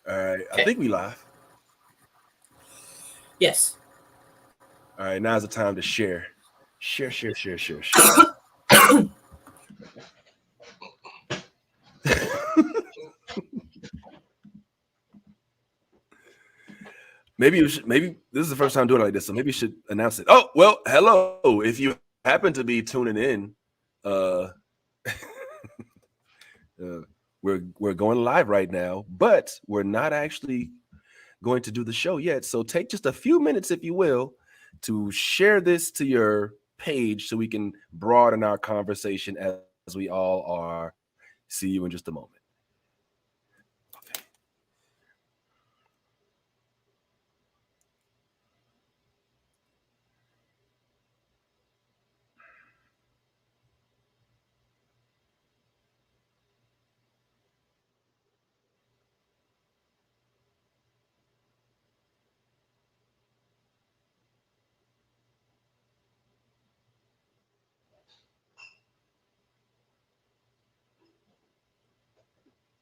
All right, Okay. I think we live. Yes. All right, now's the time to share. Share. Maybe this is the first time doing it like this, so maybe you should announce it. Oh, well, hello. If you happen to be tuning in, we're going live right now, but we're not actually going to do the show yet. So take just a few minutes, if you will, to share this to your page so we can broaden our conversation as we all are. See you in just a moment. Okay.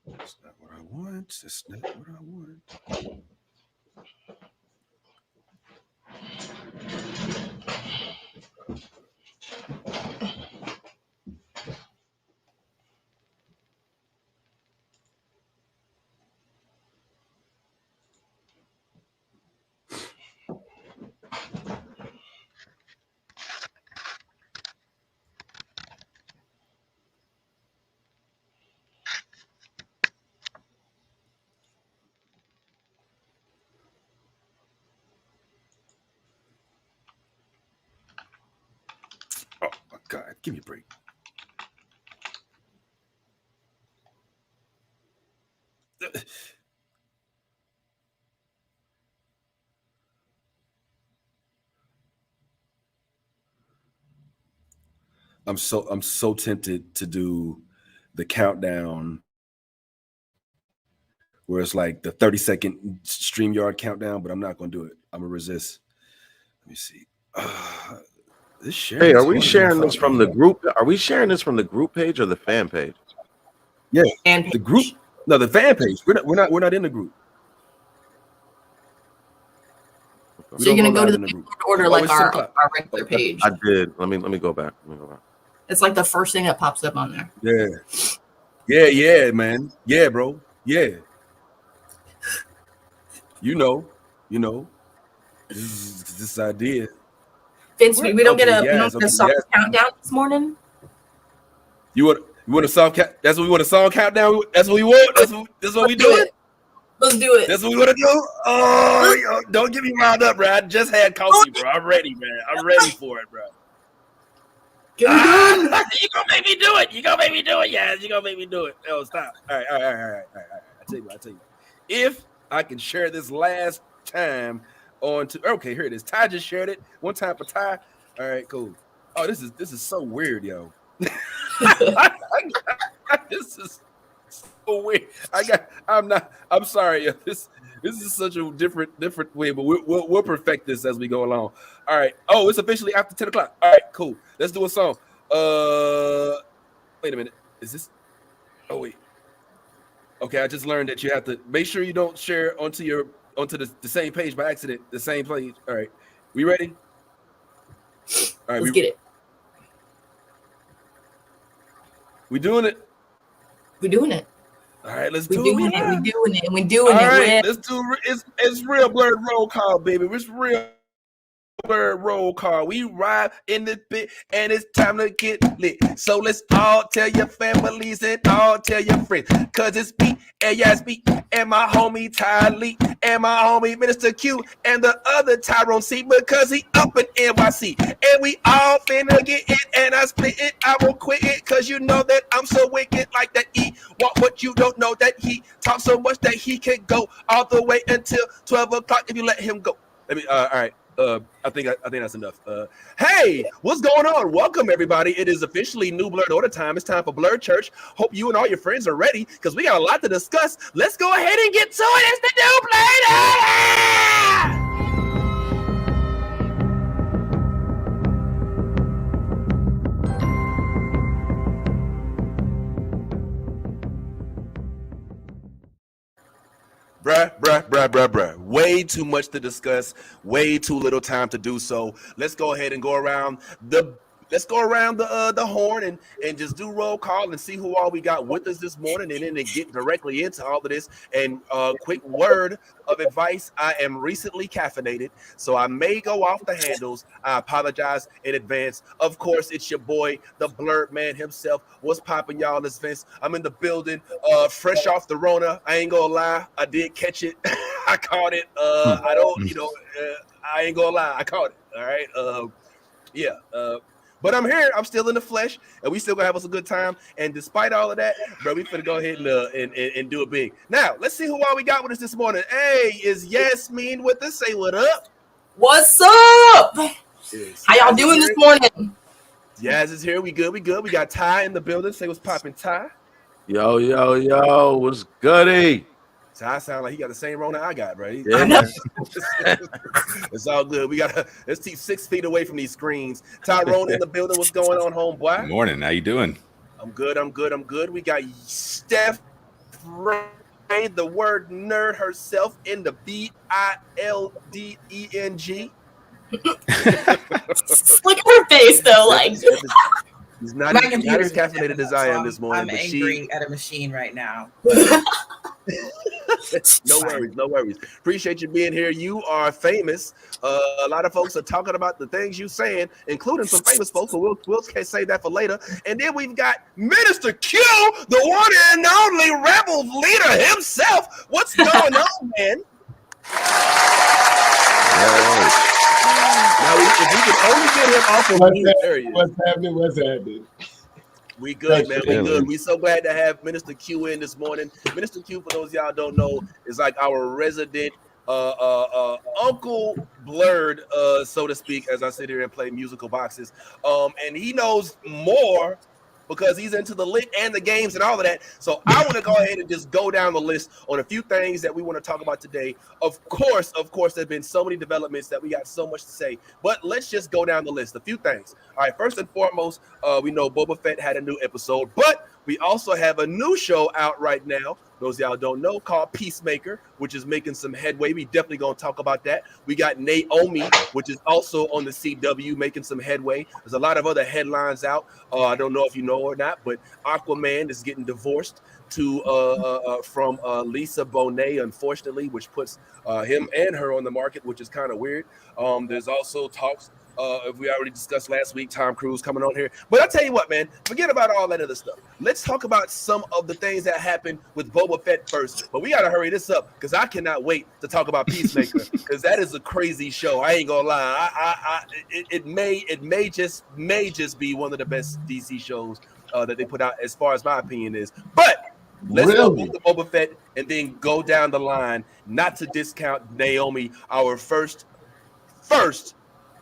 That's not what I want. That's not what I want. Oh my God, give me a break. I'm so tempted to do the countdown where it's like the 30-second StreamYard countdown, but I'm not going to do it. I'm going to resist. Let me see. Hey, are we sharing this from the group? Are we sharing this from the group page or the fan page? Yeah, the group. No, the fan page. We're not in the group. So you're gonna go to the group order like our regular page. I did. Let me go back. It's like the first thing that pops up on there. Yeah, man. Yeah, bro. Yeah. You know. This idea. Vince, we don't get a soft countdown this morning. You want a soft count? That's what we want, a song countdown. That's what we want. That's what we do. Let's do it. That's what we want to do. Oh, don't get me wound up, bro. I just had coffee, bro. I'm ready, man. I'm ready for it, bro. Get it done. You gonna make me do it. You gonna make me do it. Yeah, you gonna make me do it. Oh, stop. All right. I tell you. If I can share this last time okay, here it is. Ty just shared it. One time for Ty. All right, cool. Oh, this is so weird, yo. This is so weird. I'm sorry. This is such a different way, but we'll perfect this as we go along. All right. Oh, it's officially after 10 o'clock. All right, cool. Let's do a song. Wait a minute. Is this? Oh wait. Okay, I just learned that you have to make sure you don't share onto the same page by accident. The same page. All right. We ready? All right. Let's get it. We doing it. We're doing it. All right, let's do it. We're doing it. All right, let's do it's real blurred roll call, baby. It's real blurred roll call. We ride in this bit, and it's time to get lit. So let's all tell your families and all tell your friends, cause it's me and Yasby and my homie Ty Lee and my homie Minister Q and the other Tyrone C, because he up in NYC and we all finna get it, and I split it. I won't quit it, cause you know that I'm so wicked like that E. What you don't know, that he talks so much that he can go all the way until 12 o'clock if you let him go. Let me all right. I think that's enough. Hey, what's going on? Welcome everybody. It is officially New Blurred Order time. It's time for Blurred Church. Hope you and all your friends are ready, because we got a lot to discuss. Let's go ahead and get to it. It's the New Blurred Order! Bruh. Way too much to discuss. Way too little time to do so. Let's go ahead and go around the horn and just do roll call and see who all we got with us this morning, and then get directly into all of this. And quick word of advice: I am recently caffeinated, so I may go off the handles. I apologize in advance. Of course, it's your boy, the Blurred Man himself. What's popping, y'all? It's Vince. I'm in the building, fresh off the Rona. I ain't gonna lie, I did catch it. I caught it. I don't, I ain't gonna lie, I caught it. All right. Yeah. But I'm here. I'm still in the flesh, and we still gonna have us a good time. And despite all of that, bro, we finna go ahead and do it big. Now, let's see who all we got with us this morning. Hey, is Yasmin with us? Say what up. What's up? How y'all doing this morning? Yaz is here. We good. We got Ty in the building. Say what's popping, Ty. Yo, what's goody? Ty sound like he got the same Rona I got, bro. Yeah, man. It's all good. Let's keep 6 feet away from these screens. Tyrone in the building. What's going on, homeboy? Good morning. How you doing? I'm good. We got Steph Ray, the word nerd herself, in the BILDENG. Look at her face, though. Like, he's not as caffeinated as I am this morning. I'm angry at a machine right now. No worries. Appreciate you being here. You are famous. A lot of folks are talking about the things you saying, including some famous folks, but we'll save that for later. And then we've got Minister Q, the one and only rebel leader himself. What's going on, man? Now, if we could only get him off of mute area. What's happening? We good, man. We good. We so glad to have Minister Q in this morning. Minister Q, for those of y'all don't know, is like our resident Uncle Blurred, so to speak, as I sit here and play musical boxes. And he knows more because he's into the lit and the games and all of that. So I want to go ahead and just go down the list on a few things that we want to talk about today. Of course, there's been so many developments that we got so much to say, but let's just go down the list. A few things. All right, first and foremost, we know Boba Fett had a new episode, but we also have a new show out right now. Those of y'all don't know, called Peacemaker, which is making some headway. We definitely gonna talk about that. We got Naomi, which is also on the CW, making some headway. There's a lot of other headlines out. I don't know if you know or not, but Aquaman is getting divorced from Lisa Bonet, unfortunately, which puts him and her on the market, which is kind of weird. There's also talks. We already discussed last week, Tom Cruise coming on here. But I'll tell you what, man, forget about all that other stuff. Let's talk about some of the things that happened with Boba Fett first. But we got to hurry this up because I cannot wait to talk about Peacemaker because that is a crazy show. I ain't gonna lie. It may just be one of the best DC shows that they put out, as far as my opinion is. But let's go with the Boba Fett and then go down the line, not to discount Naomi, our first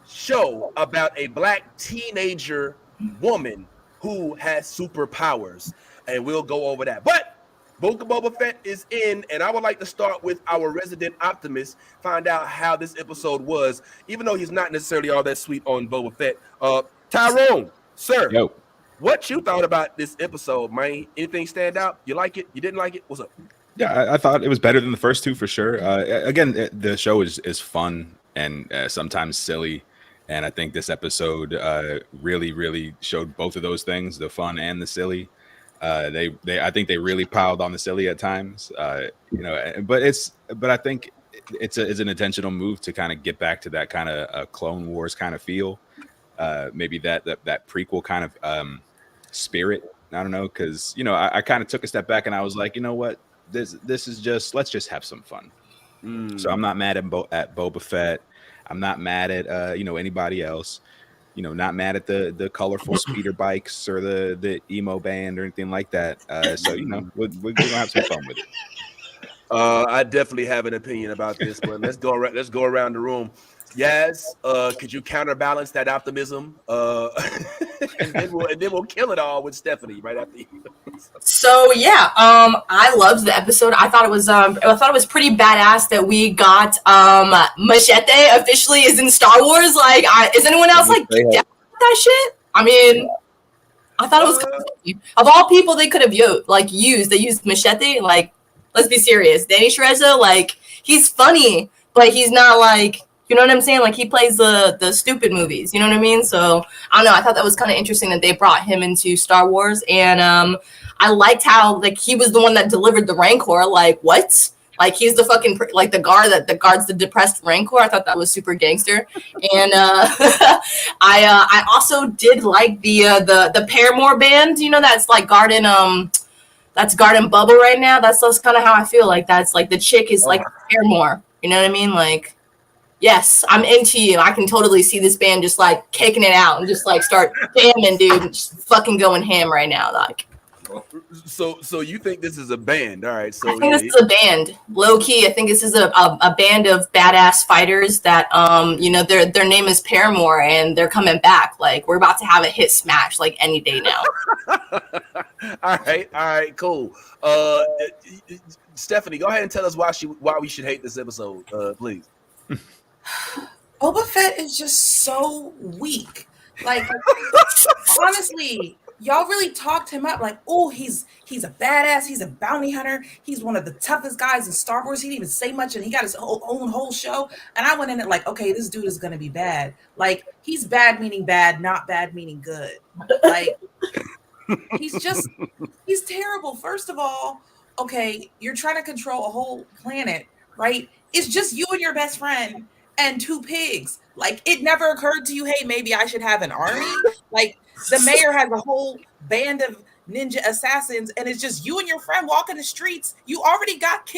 show about a black teenager woman who has superpowers, and we'll go over that. But Boba Fett is in, and I would like to start with our resident optimist, find out how this episode was, even though he's not necessarily all that sweet on Boba Fett. Tyrone, sir, Yo. What you thought about this episode, man? Anything stand out? You like it? You didn't like it? What's up? Yeah, I thought it was better than the first two for sure. Again, the show is fun and sometimes silly. And I think this episode really showed both of those things, the fun and the silly. I think they really piled on the silly at times, but I think it's an intentional move to kind of get back to that kind of Clone Wars kind of feel, maybe that prequel kind of spirit. I don't know, because I kind of took a step back and I was like, you know what, this is just, let's just have some fun. So I'm not mad at Boba Fett. I'm not mad at anybody else. Not mad at the colorful speeder bikes or the emo band or anything like that. So we're gonna have some fun with it. I definitely have an opinion about this, but let's go around the room. Yaz, could you counterbalance that optimism? And then we'll kill it all with Stephanie right after you. So yeah, I loved the episode. I thought it was pretty badass that we got Machete officially is in Star Wars. Like, is anyone else like down with that shit? I mean, I thought it was of all people they could have used. They used Machete. Like, let's be serious. Danny Trejo, like, he's funny, but he's not like, you know what I'm saying? Like, he plays the stupid movies, you know what I mean? So, I don't know. I thought that was kind of interesting that they brought him into Star Wars. And I liked how, like, he was the one that delivered the Rancor. Like, what? Like, he's the fucking, like, the guard that guards the depressed Rancor. I thought that was super gangster. And I also did like the Paramore band, you know, that's like guarding Bubba right now. That's kind of how I feel. Like, that's like the chick is like Paramore. You know what I mean? Like, yes, I'm into you. I can totally see this band just like kicking it out and just like start jamming, dude. Just fucking going ham right now. Like, so you think this is a band? All right. So I think this is a band. Low key, I think this is a band of badass fighters that you know, their name is Paramore and they're coming back. Like, we're about to have a hit smash like any day now. All right, cool. Stephanie, go ahead and tell us why we should hate this episode, please. Boba Fett is just so weak. Like, honestly, y'all really talked him up. Like, oh, he's a badass. He's a bounty hunter. He's one of the toughest guys in Star Wars. He didn't even say much, and he got his own whole show. And I went in it like, okay, this dude is gonna be bad. Like, he's bad meaning bad, not bad meaning good. Like, he's terrible. First of all, okay, you're trying to control a whole planet, right? It's just you and your best friend and 2 pigs. Like, it never occurred to you, hey, maybe I should have an army. Like, the mayor has a whole band of ninja assassins, and it's just you and your friend walking the streets. You already got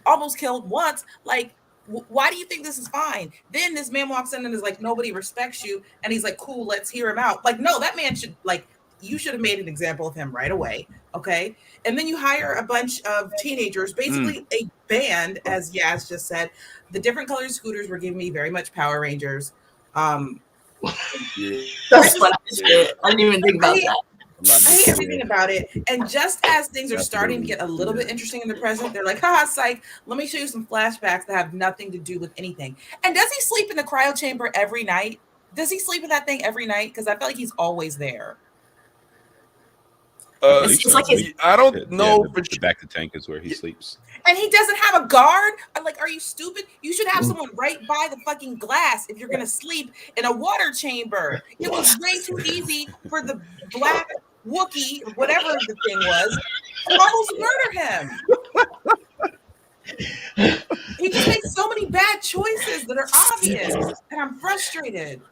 almost killed once. Like, why do you think this is fine? Then this man walks in and is like, nobody respects you. And he's like, cool, let's hear him out. Like, no, that man should, like, you should have made an example of him right away. Okay. And then you hire a bunch of teenagers, basically a band, as Yaz just said. The different colored scooters were giving me very much Power Rangers. That's what I didn't even think about that. I hate everything about it. And just as things are starting to get a little bit interesting in the present, they're like, haha, psych, let me show you some flashbacks that have nothing to do with anything. And does he sleep in the cryo chamber every night? Does he sleep in that thing every night? Because I feel like he's always there. It's like I don't know. The back to tank is where he sleeps. And he doesn't have a guard? I'm like, are you stupid? You should have someone right by the fucking glass if you're going to sleep in a water chamber. It was way too easy for the black Wookiee, whatever the thing was, to almost murder him. He just makes so many bad choices that are obvious, and I'm frustrated.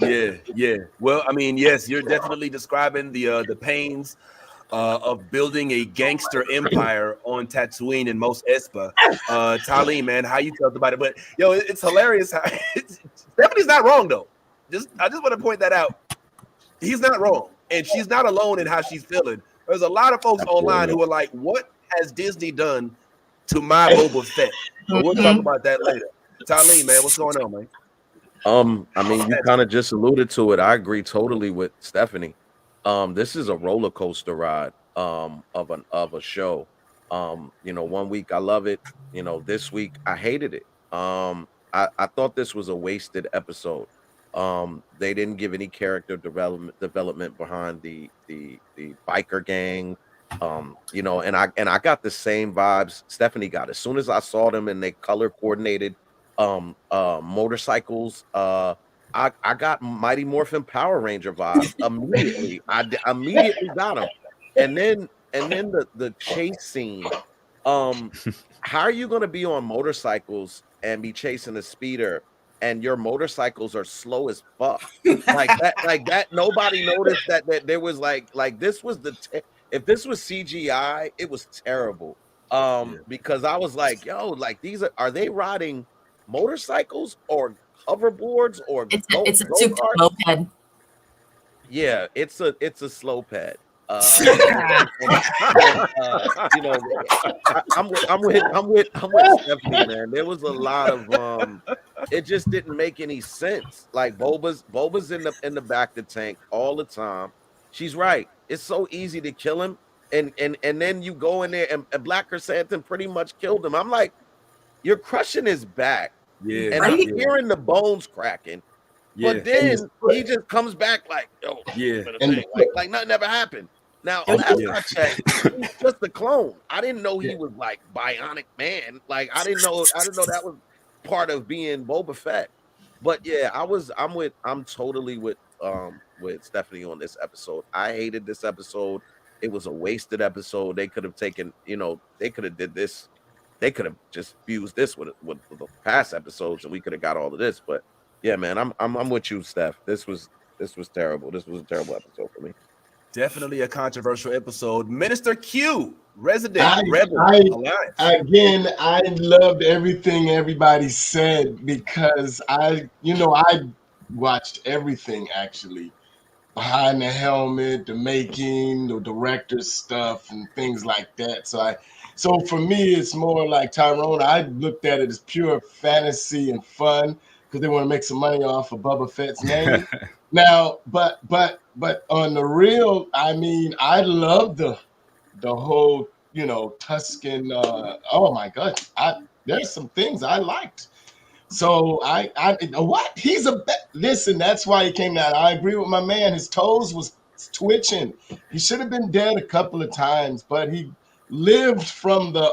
Yeah. Well, I mean, yes, you're definitely describing the pains of building a gangster empire on Tatooine and Mos Espa. Talim, man, how you felt about it? But yo, it's hilarious. Stephanie's not wrong though. I just want to point that out. He's not wrong, and she's not alone in how she's feeling. There's a lot of folks online who are like, "What has Disney done to my Boba Fett?" But we'll talk about that later. Talim, man, what's going on, man? I mean, you kind of just alluded to it. I agree totally with Stephanie. This is a roller coaster ride of a show. You know, one week I love it. You know, this week I hated it. I thought this was a wasted episode. They didn't give any character development behind the biker gang. You know, and I got the same vibes Stephanie got. As soon as I saw them and they color coordinated motorcycles, I got Mighty Morphin Power Ranger vibes immediately. I immediately got them. And then the chase scene. How are you going to be on motorcycles and be chasing a speeder and your motorcycles are slow as fuck? like that nobody noticed that there was like this was if this was CGI, it was terrible. Because I was like, yo, like these are they riding motorcycles or hoverboards or it's a souped moped. Yeah, it's a slow pad. You know, I'm with Stephanie, man. There was a lot of it just didn't make any sense. Like Boba's in the back of the tank all the time. She's right. It's so easy to kill him, and then you go in there and Black Chrysanthemum pretty much killed him. I'm like, you're crushing his back. Yeah, and I'm hearing the bones cracking. Yeah. But then he just comes back like, oh, yeah, like nothing ever happened. Now, last I checked, he's just a clone. I didn't know he was like Bionic Man. Like I didn't know that was part of being Boba Fett. But yeah, I'm totally with Stephanie on this episode. I hated this episode. It was a wasted episode. They could have taken, they could have did this. They could have just fused this with the past episodes, and we could have got all of this. But yeah, man, I'm with you, Steph. This was terrible. This was a terrible episode for me. Definitely a controversial episode. Minister Q, Resident Rebel Alliance. Again, I loved everything everybody said because I watched everything actually. Behind the helmet, the making, the director's stuff, and things like that. So for me, it's more like Tyrone. I looked at it as pure fantasy and fun because they want to make some money off of Boba Fett's name. Now, but on the real, I mean, I love the whole, Tuscan. Oh my God, there's some things I liked. So what? Listen. That's why he came out. I agree with my man. His toes was twitching. He should have been dead a couple of times, but he lived from the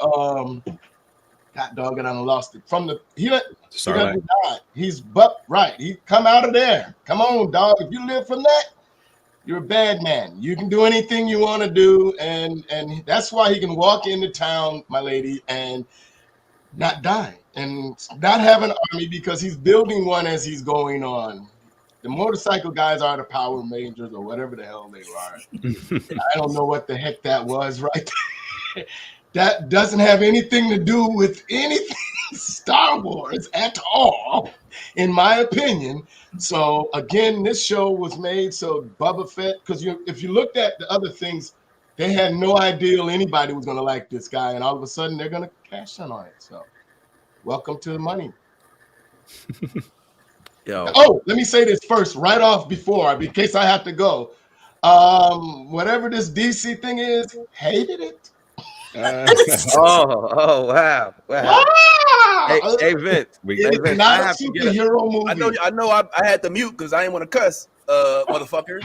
God dog it, I lost it. From the he doesn't die. He's right. He come out of there. Come on, dog. If you live from that, you're a bad man. You can do anything you want to do, and that's why he can walk into town, my lady, and not die and not have an army because he's building one as he's going on. The motorcycle guys are the Power Rangers or whatever the hell they are. I don't know what the heck that was right there. That doesn't have anything to do with anything Star Wars at all, in my opinion. So again, this show was made so Boba Fett, because if you looked at the other things, they had no idea anybody was going to like this guy, and all of a sudden they're going to cash in on it. So welcome to the money. Yo. Oh, let me say this first, right off before, in case I have to go. Whatever this DC thing is, hated it. Oh, wow. Hey, Vince. It's not a superhero movie. I know. I had to mute because I didn't want to cuss, motherfucker.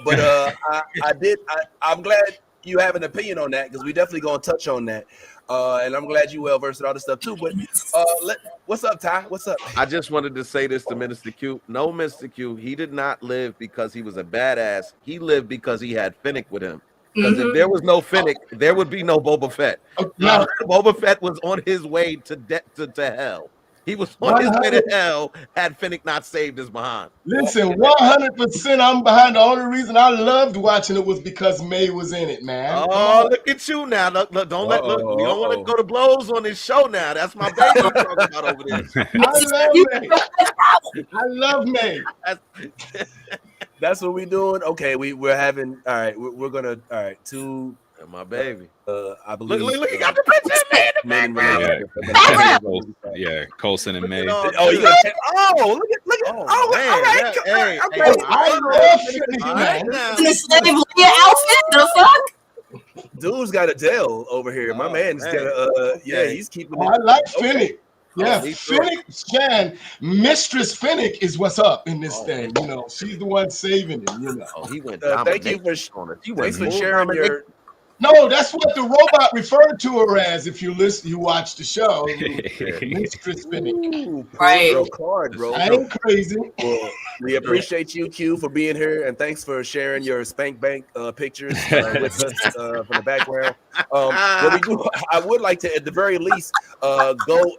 But I did. I'm glad you have an opinion on that because we definitely gonna touch on that. And I'm glad you well versed in all this stuff too. But what's up, Ty? What's up? I just wanted to say this to Minister Q. No, Mr. Q, he did not live because he was a badass. He lived because he had Finnick with him. Because if there was no Finnick, there would be no Boba Fett. Boba Fett was on his way to hell. He was on his way to hell had Finnick not saved his behind. Listen, 100% I'm behind. The only reason I loved watching it was because May was in it, man. Oh, look at you now. Look, we don't want to go to blows on this show now. That's my baby I'm talking about over there. I love May. That's what we're doing. Okay, we're having. All right, we're gonna. All right, two. My baby. I believe. Look, you got the picture of May in the background. Yeah, Coulson and May. Oh, you look at. Oh, Oh, man. all right. Hey, I love Finnick, man. The outfit, the fuck? Dude's got a Dell over here. My man's got a. He's keeping. I like Finnick. Yeah, Finnick, Shan, Mistress Finnick is what's up in this thing. She's the one saving him. He went. Thank you for sharing your. No, that's what the robot referred to her as. If you listen, you watch the show. Mistress Finnick. Right. Bro. I ain't crazy. Well, we appreciate you, Q, for being here, and thanks for sharing your spank bank pictures with us from the background. What we do, I would like to, at the very least, go.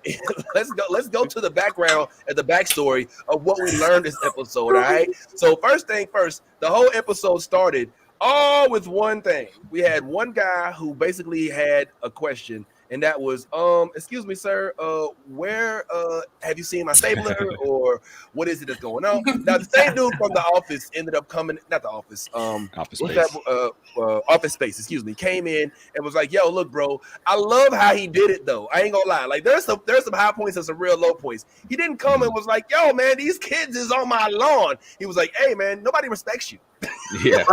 Let's go to the background and the backstory of what we learned this episode. All right. So first thing first, the whole episode started all with one thing. We had one guy who basically had a question, and that was, excuse me, sir, where have you seen my stapler, or what is it that's going on? Now, the same dude from the office ended up coming, not the office, Office Space. Office Space, excuse me, came in and was like, yo, look, bro, I love how he did it, though. I ain't gonna lie. Like, there's some high points and some real low points. He didn't come and was like, yo, man, these kids is on my lawn. He was like, hey, man, nobody respects you. Yeah.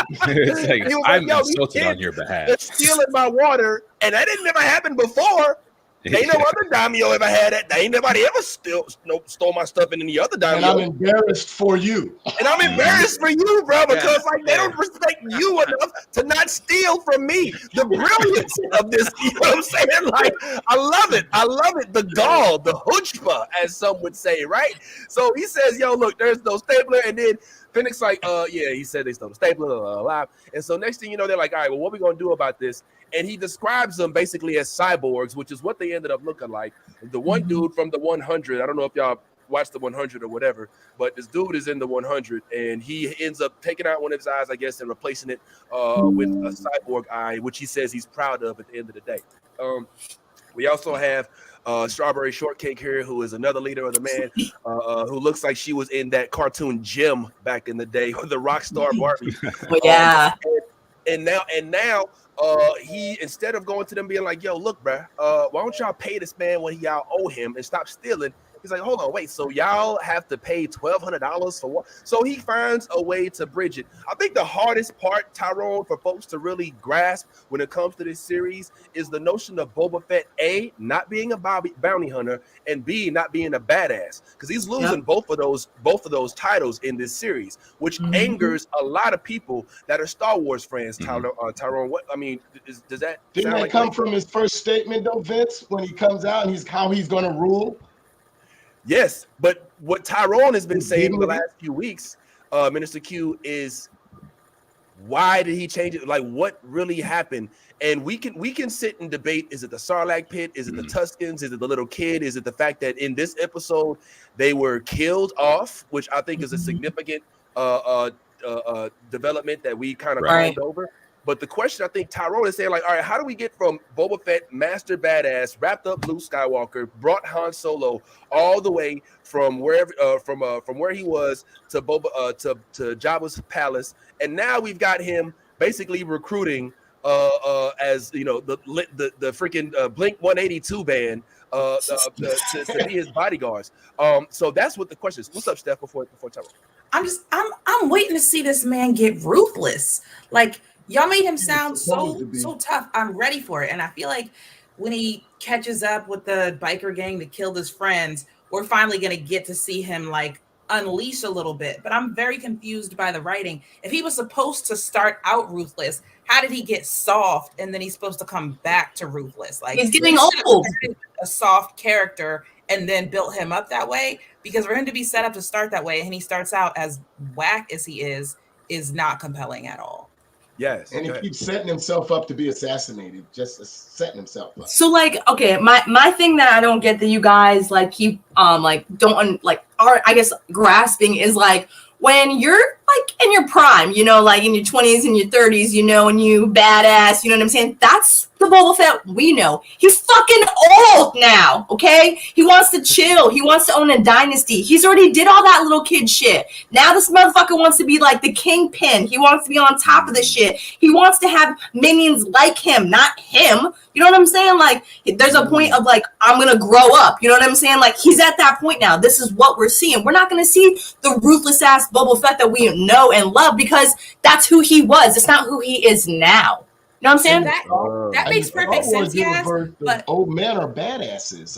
It's like, I'm insulted on your behalf. They're stealing my water, and that didn't never happen before. They ain't no other daimyo ever had that. They ain't nobody ever stole my stuff in any other daimyo. And I'm embarrassed for you. And I'm embarrassed for you, bro, because they don't respect you enough to not steal from me. The brilliance of this, you know what I'm saying? Like, I love it. I love it. The gall, the chutzpah, as some would say, right? So he says, yo, look, there's no stapler. And then Phoenix like, yeah, he said they stole the stapler, alive. And so next thing you know, they're like, all right, well, what are we going to do about this? And he describes them basically as cyborgs, which is what they ended up looking like. The one dude from the 100, I don't know if y'all watch the 100 or whatever, but this dude is in the 100 and he ends up taking out one of his eyes, I guess, and replacing it with a cyborg eye, which he says he's proud of at the end of the day. We also have Strawberry Shortcake here, who is another leader of the man, who looks like she was in that cartoon Jim back in the day with the rock star Barbie. Yeah. And now he, instead of going to them being like, yo, look, bruh, why don't y'all pay this man what y'all owe him and stop stealing? He's like, hold on, wait, so y'all have to pay $1,200 for what? So he finds a way to bridge it. I think the hardest part, Tyrone, for folks to really grasp when it comes to this series is the notion of Boba Fett, A, not being a bounty hunter, and B, not being a badass. Because he's losing both of those titles in this series, which angers a lot of people that are Star Wars fans, Tyrone. What I mean, does that didn't that come from his first statement though, Vince, when he comes out and how he's gonna rule? Yes, but what Tyrone has been saying in the last few weeks, Minister Q, is why did he change it? Like, what really happened? And we can sit and debate: is it the Sarlacc pit? Is it the Tuskens? Is it the little kid? Is it the fact that in this episode they were killed off, which I think is a significant development that we kind of rolled over. But the question I think Tyrone is saying, like, all right, how do we get from Boba Fett, Master Badass, wrapped up Luke Skywalker, brought Han Solo all the way from wherever, from where he was to to Jabba's palace, and now we've got him basically recruiting as you know the freaking Blink 182 band to be his bodyguards. So that's what the question is. What's up, Steph? Before Tyrone, I'm waiting to see this man get ruthless. Like, y'all made him sound so tough. I'm ready for it. And I feel like when he catches up with the biker gang that killed his friends, we're finally going to get to see him like unleash a little bit. But I'm very confused by the writing. If he was supposed to start out ruthless, how did he get soft and then he's supposed to come back to ruthless? Like, he's getting old. A soft character and then built him up that way, because for him to be set up to start that way and he starts out as whack as he is not compelling at all. Yes, and he keeps setting himself up to be assassinated, just setting himself up. So, like, okay, my thing that I don't get that you guys like keep like don't are I guess grasping is like when you're like in your prime, you know, like in your 20s and your 30s, you know, and you badass, you know what I'm saying? That's the Boba Fett we know. He's fucking old now, okay? He wants to chill. He wants to own a dynasty. He's already did all that little kid shit. Now this motherfucker wants to be like the kingpin. He wants to be on top of the shit. He wants to have minions like him, not him. You know what I'm saying? Like, there's a point of like, I'm going to grow up. You know what I'm saying? Like, he's at that point now. This is what we're seeing. We're not going to see the ruthless ass Boba Fett that we know and love, because that's who he was. It's not who he is now. You know what I'm saying? That makes perfect sense, yes. But old men are badasses.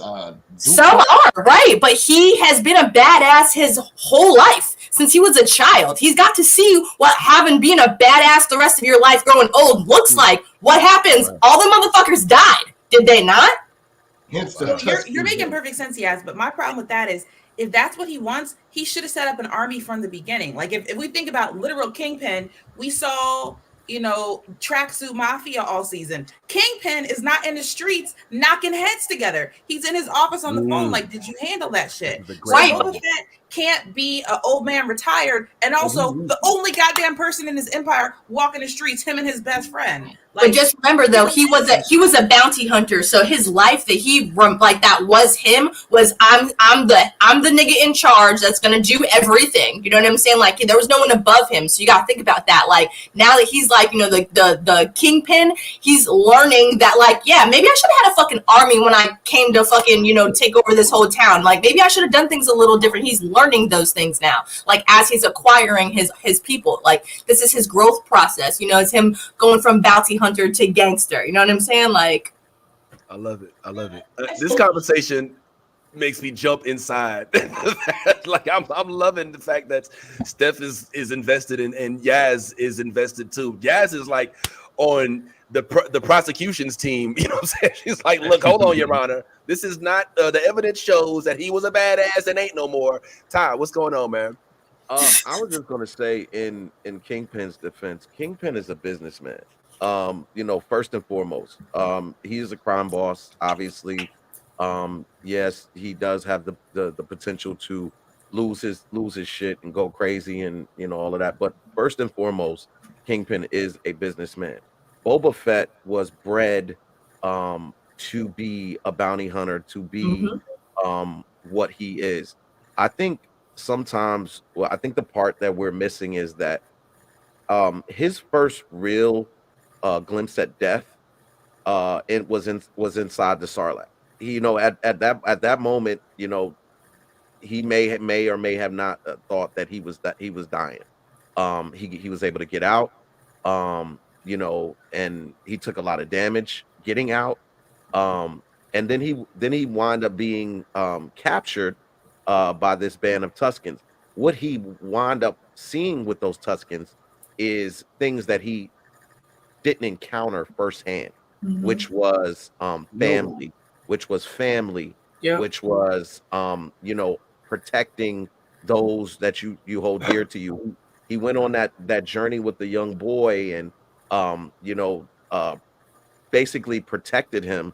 Some are, right? But he has been a badass his whole life since he was a child. He's got to see what having being a badass the rest of your life growing old looks like. What happens? All the motherfuckers died. Did they not? You're making perfect sense, yes. But my problem with that is, if that's what he wants, he should have set up an army from the beginning. Like, if we think about literal Kingpin, we saw, you know, tracksuit mafia all season. Kingpin is not in the streets knocking heads together. He's in his office on the phone. Like, did you handle that shit? So Boba Fett can't be an old man retired and also the only goddamn person in his empire walking the streets, him and his best friend. Like, but just remember though, he was a bounty hunter. So his life that he like that was him was I'm the nigga in charge that's gonna do everything. You know what I'm saying? Like, there was no one above him. So you gotta think about that. Like, now that he's like, you know, the kingpin, he's learning that, like, yeah, maybe I should have had a fucking army when I came to fucking, you know, take over this whole town. Like, maybe I should have done things a little different. He's learning those things now, like, as he's acquiring his people. Like, this is his growth process. You know, it's him going from bounty hunter to gangster. You know what I'm saying? Like, I love it. I love it. This conversation makes me jump inside. Like I'm loving the fact that Steph is invested in, and Yaz is invested too. Yaz is like on the prosecution's team. You know what I'm saying? She's like, look, hold on, Your Honor. This is not the evidence shows that he was a badass and ain't no more. Ty, what's going on, man? I was just gonna say in Kingpin's defense, Kingpin is a businessman. First and foremost, he is a crime boss, obviously. Yes, he does have the potential to lose his shit and go crazy and all of that. But first and foremost, Kingpin is a businessman. Boba Fett was bred to be a bounty hunter, to be what he is. I think sometimes, well, I think the part that we're missing is that his first real glimpse at death it was inside the Sarlacc. At that moment, he may or may have not thought that he was dying. He was able to get out, and he took a lot of damage getting out. And then he wound up being captured by this band of Tuskens. What he wound up seeing with those Tuskens is things that he didn't encounter firsthand, which was family, which was protecting those that you hold dear to you. He went on that journey with the young boy and basically protected him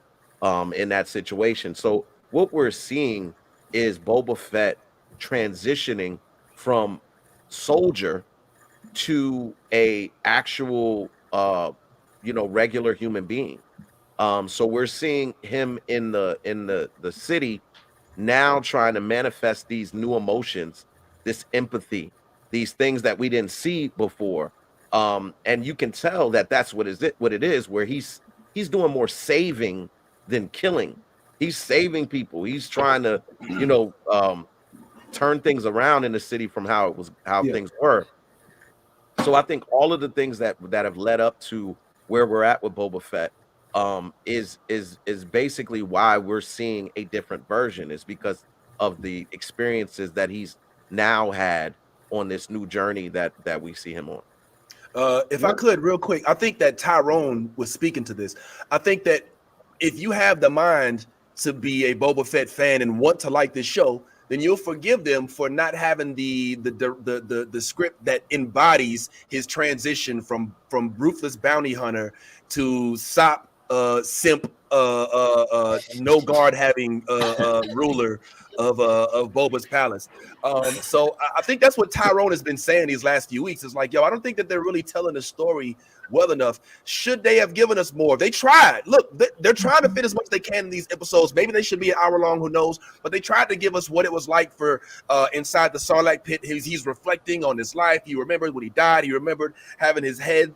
in that situation. So what we're seeing is Boba Fett transitioning from soldier to a actual regular human being. So we're seeing him in the city now trying to manifest these new emotions, this empathy, these things that we didn't see before. And you can tell that that's what it is, where he's doing more saving than killing. He's saving people. He's trying to, turn things around in the city from how things were. So I think all of the things that have led up to where we're at with Boba Fett is basically why we're seeing a different version, is because of the experiences that he's now had on this new journey that we see him on. If I could, real quick, I think that Tyrone was speaking to this. I think that if you have the mind to be a Boba Fett fan and want to like this show, then you'll forgive them for not having the script that embodies his transition from ruthless bounty hunter to sop simp no guard having ruler of Boba's palace. So I think that's what Tyrone has been saying these last few weeks. Is like, yo, I don't think that they're really telling the story well enough. Should they have given us more? They tried. Look, they're trying to fit as much as they can in these episodes. Maybe they should be an hour long, who knows? But they tried to give us what it was like for inside the Sarlacc pit. He's reflecting on his life. He remembered when he died. He remembered having the head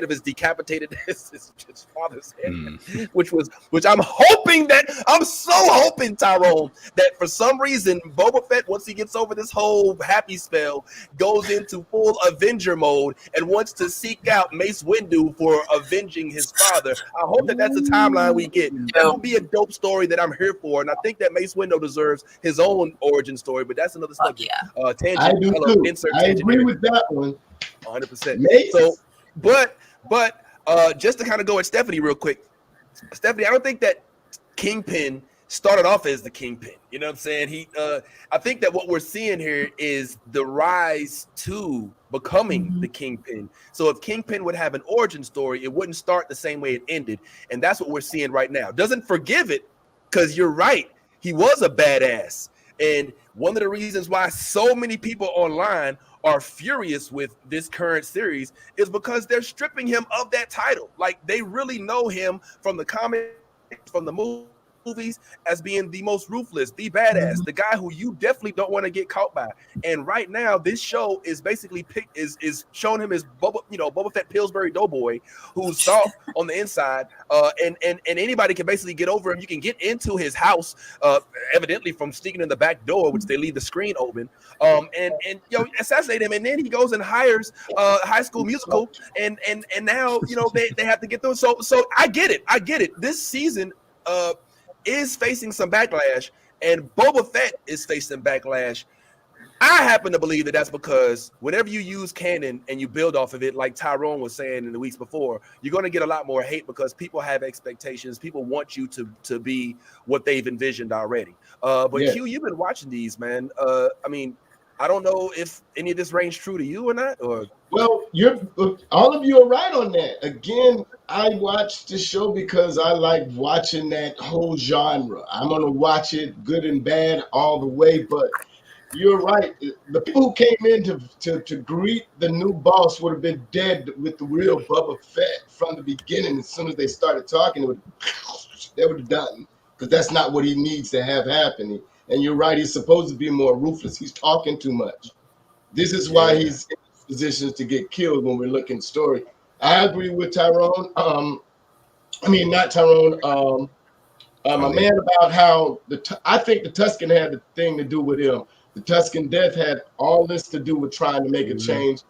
of his decapitated his father's head, which I'm so hoping, Tyrone, that for some reason Boba Fett, once he gets over this whole happy spell, goes into full Avenger mode and wants to seek out Mace Windu for avenging his father. I hope that that's the timeline we get. That would be a dope story that I'm here for, and I think that Mace Windu deserves his own origin story. But that's another subject. Tangent. I do too. I agree with that one. 100%. So, but just to kind of go at Stephanie real quick, Stephanie, I don't think that Kingpin started off as the Kingpin. You know what I'm saying? I think that what we're seeing here is the rise to becoming the Kingpin. So if Kingpin would have an origin story, it wouldn't start the same way it ended. And that's what we're seeing right now. Doesn't forgive it, because you're right. He was a badass. And one of the reasons why so many people online are furious with this current series is because they're stripping him of that title. Like, they really know him from the comics, from the movies, as being the most ruthless, the badass, the guy who you definitely don't want to get caught by. And right now, this show is basically is showing him as Boba Fett Pillsbury Doughboy, who's soft on the inside, and anybody can basically get over him. You can get into his house, evidently from sneaking in the back door, which they leave the screen open, and assassinate him. And then he goes and hires High School Musical, and now they have to get through. So I get it. This season, is facing some backlash, and Boba Fett is facing backlash. I happen to believe that that's because whenever you use canon and you build off of it, like Tyrone was saying in the weeks before, you're going to get a lot more hate because people have expectations. People want you to be what they've envisioned already. But Yeah. Q, you've been watching these, man. I mean, I don't know if any of this rings true to you or not. Or Well, all of you are right on that. Again, I watched the show because I like watching that whole genre. I'm gonna watch it, good and bad, all the way. But you're right. The people who came in to greet the new boss would have been dead with the real Boba Fett from the beginning. As soon as they started talking, they would have done, because that's not what he needs to have happening. And you're right. He's supposed to be more ruthless. He's talking too much. This is why he's in positions to get killed when we're looking at the story. I agree with Tyrone. Not Tyrone. My man about how I think the Tusken had a thing to do with him. The Tusken death had all this to do with trying to make a change.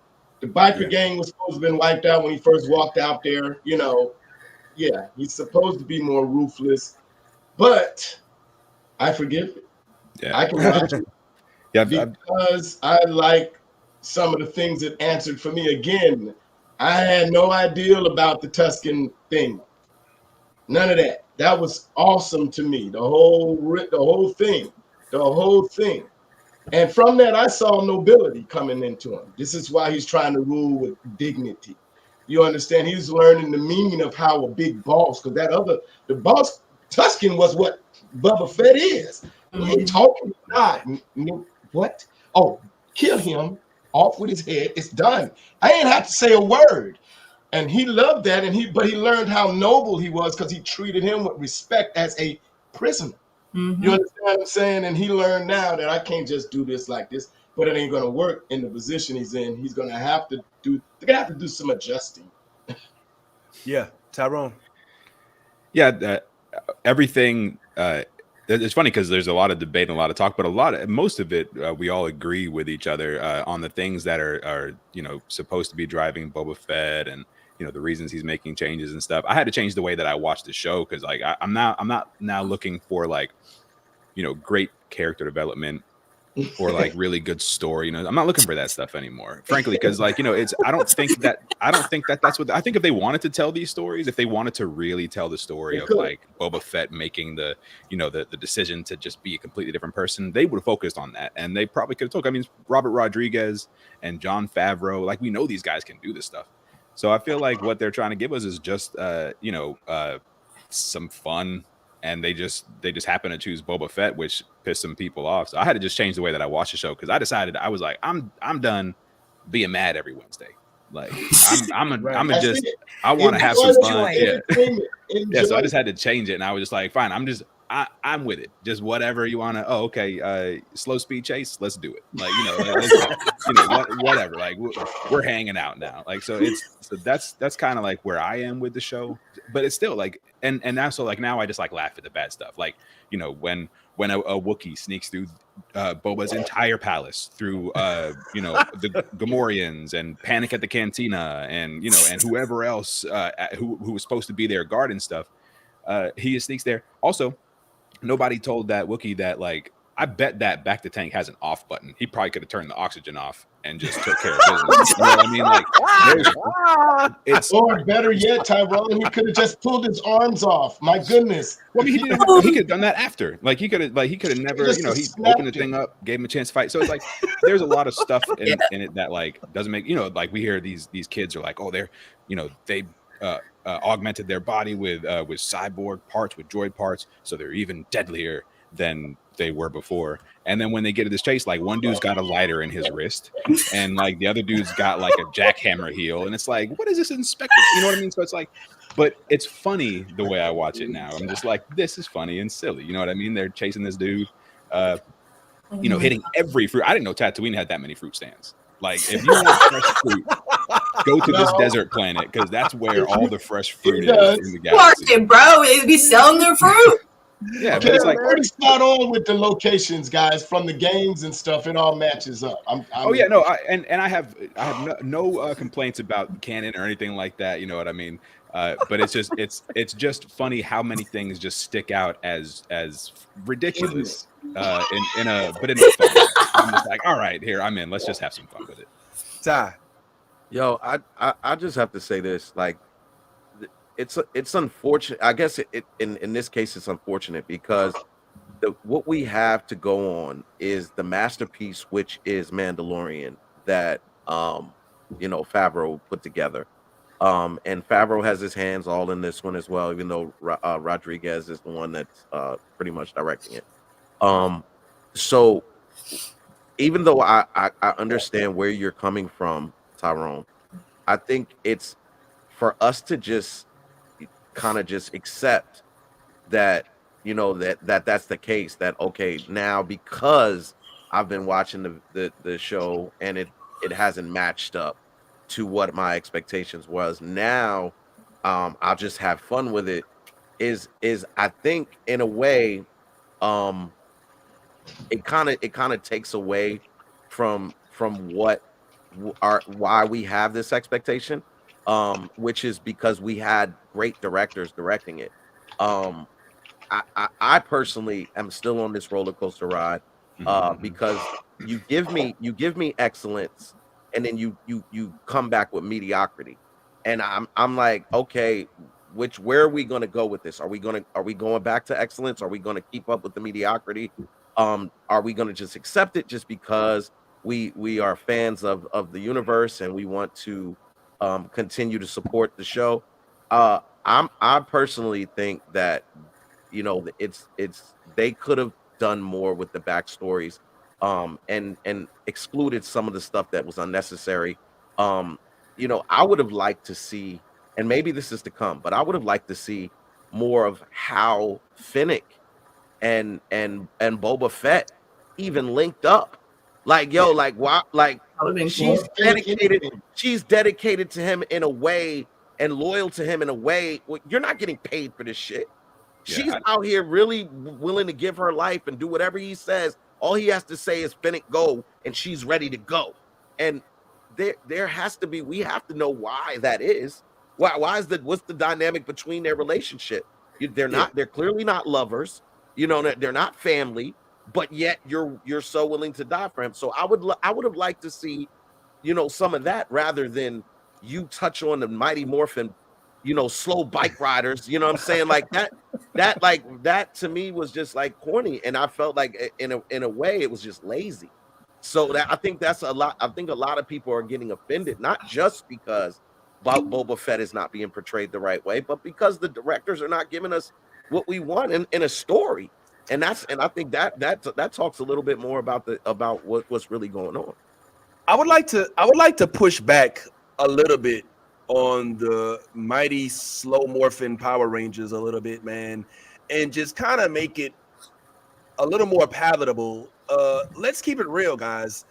The biker gang was supposed to have been wiped out when he first walked out there. He's supposed to be more ruthless, but I forgive it. Yeah. I can watch it because I like some of the things that answered for me. Again, I had no idea about the Tusken thing. None of that. That was awesome to me. The whole thing. And from that, I saw nobility coming into him. This is why he's trying to rule with dignity. You understand? He's learning the meaning of how a big boss, because the boss Tusken was what Boba Fett is. He ain't talking not. What? Oh, kill him, off with his head. It's done. I ain't have to say a word. And he loved that, but he learned how noble he was because he treated him with respect as a prisoner. Mm-hmm. You understand what I'm saying? And he learned now that I can't just do this like this, but it ain't gonna work in the position he's in. He's gonna have to do some adjusting. Yeah, Tyrone. Yeah, everything. It's funny because there's a lot of debate and a lot of talk, but most of it, we all agree with each other on the things that are supposed to be driving Boba Fett and the reasons he's making changes and stuff. I had to change the way that I watched the show because like I'm not now looking for like great character development or like really good story. I'm not looking for that stuff anymore, frankly, because like I don't think that that's what I think. If they wanted to tell these stories, if they wanted to really tell the story of like Boba Fett making the the decision to just be a completely different person, they would have focused on that, and they probably could have told. I mean, Robert Rodriguez and Jon Favreau, like we know these guys can do this stuff. So I feel like what they're trying to give us is just some fun. And they just happen to choose Boba Fett, which pissed some people off. So I had to just change the way that I watched the show because I decided I was like, I'm done being mad every Wednesday. Like I want to have some fun. Yeah. So I just had to change it, and I was just like, fine, I'm with it. Just whatever you want to. Oh, okay. Slow speed chase. Let's do it. Like whatever. Like we're hanging out now. Like so that's kind of like where I am with the show. But it's still like and also like now I just like laugh at the bad stuff. Like when a Wookiee sneaks through Boba's entire palace through the Gamorreans and Panic at the Cantina and and whoever else who was supposed to be their guard and stuff. He sneaks there. Also, nobody told that Wookiee that like I bet that back to tank has an off button. He probably could have turned the oxygen off and just took care of business. You know what I mean? Like, or better yet, Tyrone, he could have just pulled his arms off. My goodness. Well, I mean, he could have done that after. Like he could have never. He opened the thing up, gave him a chance to fight. So it's like there's a lot of stuff in it that like doesn't make like we hear these kids are like, oh, they're they augmented their body with cyborg parts, with droid parts, so they're even deadlier than they were before. And then when they get to this chase, like one dude's got a lighter in his wrist and like the other dude's got like a jackhammer heel, and it's like, what is this inspector? You know what I mean? So it's like, but it's funny the way I watch it now. I'm just like, this is funny and silly. You know what I mean? They're chasing this dude hitting every fruit. I didn't know Tatooine had that many fruit stands. Like if you want fresh fruit, go to this desert planet because that's where all the fresh fruit is in the galaxy. Market, bro, they be selling their fruit. Yeah, but it's like pretty spot on with the locations, guys, from the games and stuff. It all matches up. I have no complaints about canon or anything like that. You know what I mean? But it's just funny how many things just stick out as ridiculous in a fun way. I'm just like, all right, here, I'm in. Let's just have some fun with it. Ty. Yo, I just have to say this. Like, it's unfortunate. I guess in this case it's unfortunate because what we have to go on is the masterpiece, which is Mandalorian, that Favreau put together. And Favreau has his hands all in this one as well, even though Rodriguez is the one that's pretty much directing it. So even though I understand where you're coming from, Tyrone, I think it's for us to just kind of just accept that, that's the case, that okay, now because I've been watching the show and it hasn't matched up to what my expectations was, now I'll just have fun with it, is I think in a way it kind of takes away from why we have this expectation, which is because we had great directors directing it. I personally am still on this roller coaster ride because you give me excellence, and then you come back with mediocrity, and I'm like, okay, where are we going to go with this? Are we going back to excellence? Are we going to keep up with the mediocrity? Are we going to just accept it just because we are fans of the universe and we want to continue to support the show? I personally think that it's they could have done more with the backstories, and excluded some of the stuff that was unnecessary. I would have liked to see, and maybe this is to come, but I would have liked to see more of how Finnick and Boba Fett even linked up. Like, yo, like why, like she's dedicated to him in a way and loyal to him in a way. Well, you're not getting paid for this shit. She's out here really willing to give her life and do whatever he says. All he has to say is Finnick go, and she's ready to go. And there has to be, we have to know why that is. What's the dynamic between their relationship? They're clearly not lovers. They're not family, but yet you're so willing to die for him. So I would have liked to see, some of that rather than you touch on the Mighty Morphin, slow bike riders. You know what I'm saying? Like that to me was just like corny, and I felt like in a way it was just lazy. So I think that's a lot. I think a lot of people are getting offended, not just because Boba Fett is not being portrayed the right way, but because the directors are not giving us what we want in a story. And I think that talks a little bit more about what's really going on. I would like to push back a little bit on the mighty slow morphin Power Rangers a little bit, man, and just kind of make it a little more palatable. Let's keep it real, guys.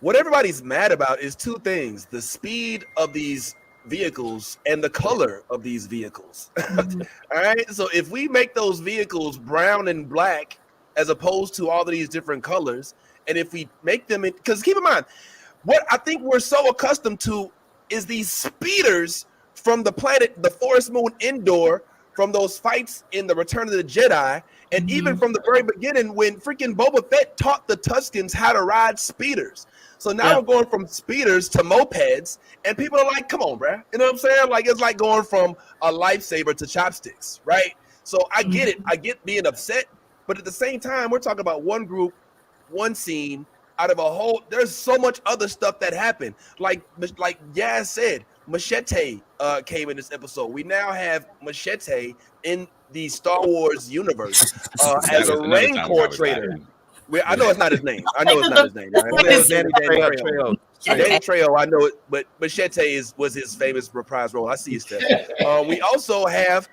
What everybody's mad about is two things: the speed of these vehicles and the color of these vehicles. All right, so if we make those vehicles brown and black as opposed to all of these different colors, and if we make them, because keep in mind, what I think we're so accustomed to is these speeders from the planet, the Forest Moon Endor, from those fights in the Return of the Jedi, and even from the very beginning when freaking Boba Fett taught the Tuskens how to ride speeders. So now we're going from speeders to mopeds, and people are like, come on, bruh. You know what I'm saying? Like, it's like going from a lightsaber to chopsticks, right? So I get it. I get being upset, but at the same time, we're talking about one group, one scene, out of a whole, there's so much other stuff that happened. Like Yaz said, Machete came in this episode. We now have Machete in the Star Wars universe as a Rancor trader. I know it's not his name. Danny Trejo, I know it, but Machete was his famous reprise role. I see his stuff. We also have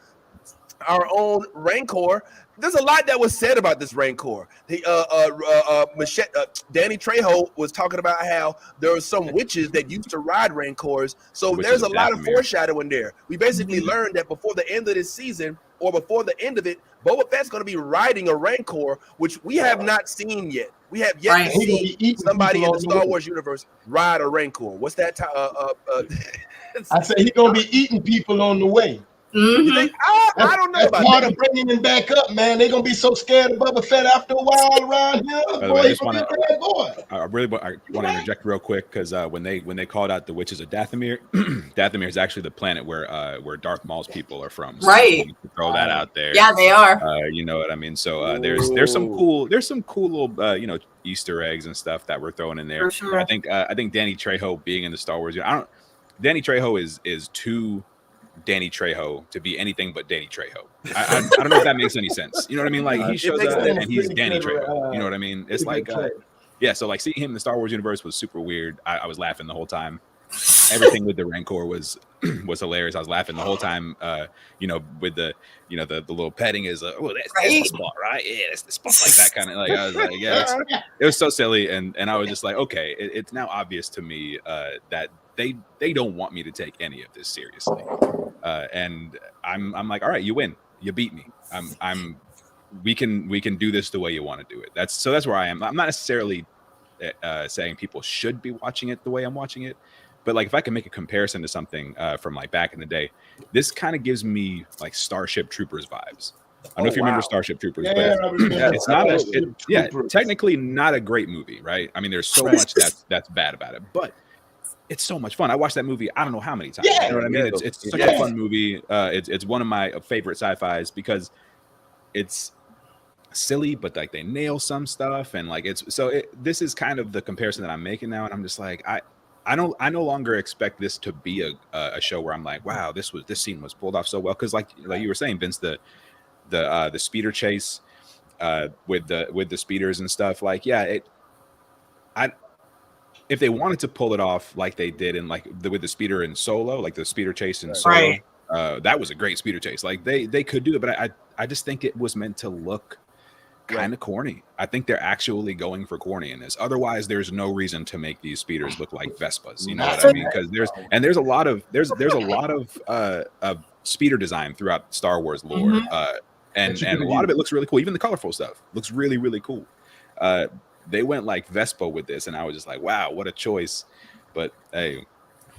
our own Rancor. There's a lot that was said about this Rancor. Danny Trejo was talking about how there were some witches that used to ride Rancors. So there's a lot of foreshadowing there. We basically learned that before the end of this season, or before the end of it, Boba Fett's going to be riding a Rancor, which we have not seen yet. We have yet to see somebody in the Star Wars universe ride a Rancor. What's that? I say he's going to be eating people on the way. You think? I don't know about part that. of bringing him back up, man. They're gonna be so scared of Boba Fett after a while around here. I really want to interject real quick because when they called out the witches of Dathomir, Dathomir is actually the planet where Darth Maul's people are from. So right. Throw that out there. Yeah, they are. You know what I mean? So there's some cool little Easter eggs and stuff that we're throwing in there. For sure. I think Danny Trejo being in the Star Wars, Danny Trejo is too Danny Trejo to be anything but Danny Trejo. I don't know if that makes any sense. You know what I mean? Like he shows up and he's Danny Trejo. You know what I mean? It's like so like seeing him in the Star Wars universe was super weird. I was laughing the whole time. Everything with the Rancor was hilarious. I was laughing the whole time. With the the little petting is that's the spot, right? Yeah, that's the spot, like that kind of like. I was like, yeah, it was so silly, and I was just like, okay, it's now obvious to me that they don't want me to take any of this seriously, and I'm like, all right, you win, you beat me. We can do this the way you want to do it. That's where I am. I'm not necessarily saying people should be watching it the way I'm watching it. But like, if I can make a comparison to something from like back in the day, this kind of gives me like Starship Troopers vibes. I don't know if you remember Starship Troopers, but it's not technically not a great movie, right? I mean, there's so much that's bad about it, but it's so much fun. I watched that movie I don't know how many times. You know what I mean? It's such a fun movie. It's one of my favorite sci-fis because it's silly, but like they nail some stuff, and like this is kind of the comparison that I'm making now, and I'm just like I no longer expect this to be a show where I'm like, wow, this scene was pulled off so well, because like you were saying, Vince, the speeder chase with the speeders and stuff, like if they wanted to pull it off like they did in with the speeder in Solo, like the speeder chase in Solo, that was a great speeder chase. Like they could do it, but I just think it was meant to look kind of corny. I think they're actually going for corny in this. Otherwise, there's no reason to make these speeders look like Vespas. You know what I mean? Because there's a lot of speeder design throughout Star Wars lore, and a lot of it looks really cool. Even the colorful stuff looks really, really cool. They went like Vespa with this, and I was just like, wow, what a choice. But hey.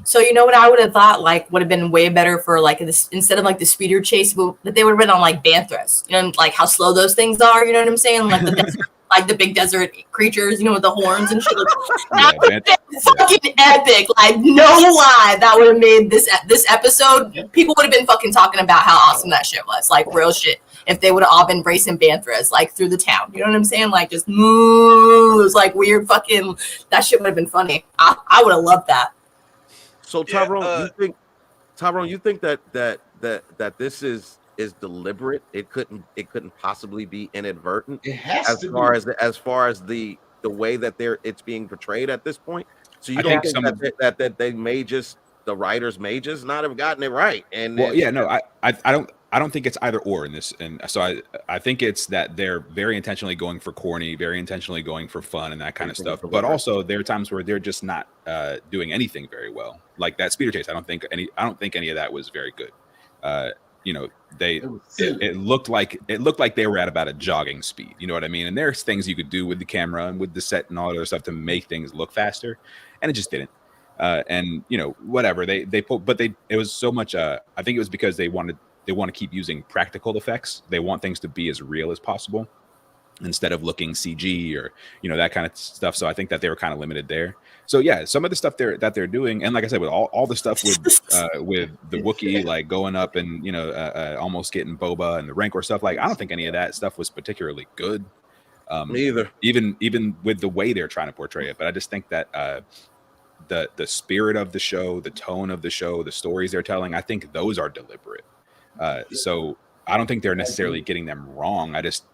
So you know what I would have thought like would have been way better for like this, instead of like the speeder chase, but they would have been on like Banthras, like how slow those things are. You know what I'm saying? Like the desert, like the big desert creatures, with the horns and shit. That would have been fucking epic. Like no lie, that would have made this episode. People would have been fucking talking about how awesome that shit was. Like real shit. If they would have all been bracing Banthras like through the town, you know what I'm saying? Like just moves, like weird fucking. That shit would have been funny. I would have loved that. So Tyrone, you think that this is deliberate? It couldn't possibly be inadvertent. It has as far as the way that it's being portrayed at this point. So you don't think that they may just, the writers may just not have gotten it right? And I don't think it's either or in this, and so I think it's that they're very intentionally going for corny, very intentionally going for fun and that kind of stuff. But also there are times where they're just not doing anything very well, like that speeder chase. I don't think any of that was very good. It looked like they were at about a jogging speed. You know what I mean? And there's things you could do with the camera and with the set and all that other stuff to make things look faster, and it just didn't. And whatever they put, but it was so much. I think it was because they want to keep using practical effects. They want things to be as real as possible instead of looking CG or that kind of stuff. So I think that they were kind of limited there. So yeah, some of the stuff that they're doing, and like I said, with all the stuff with the Wookiee like going up and almost getting Boba and the Rancor stuff, like I don't think any of that stuff was particularly good. Me either. Even with the way they're trying to portray it, but I just think that the spirit of the show, the tone of the show, the stories they're telling, I think those are deliberate. So I don't think they're necessarily getting them wrong. I just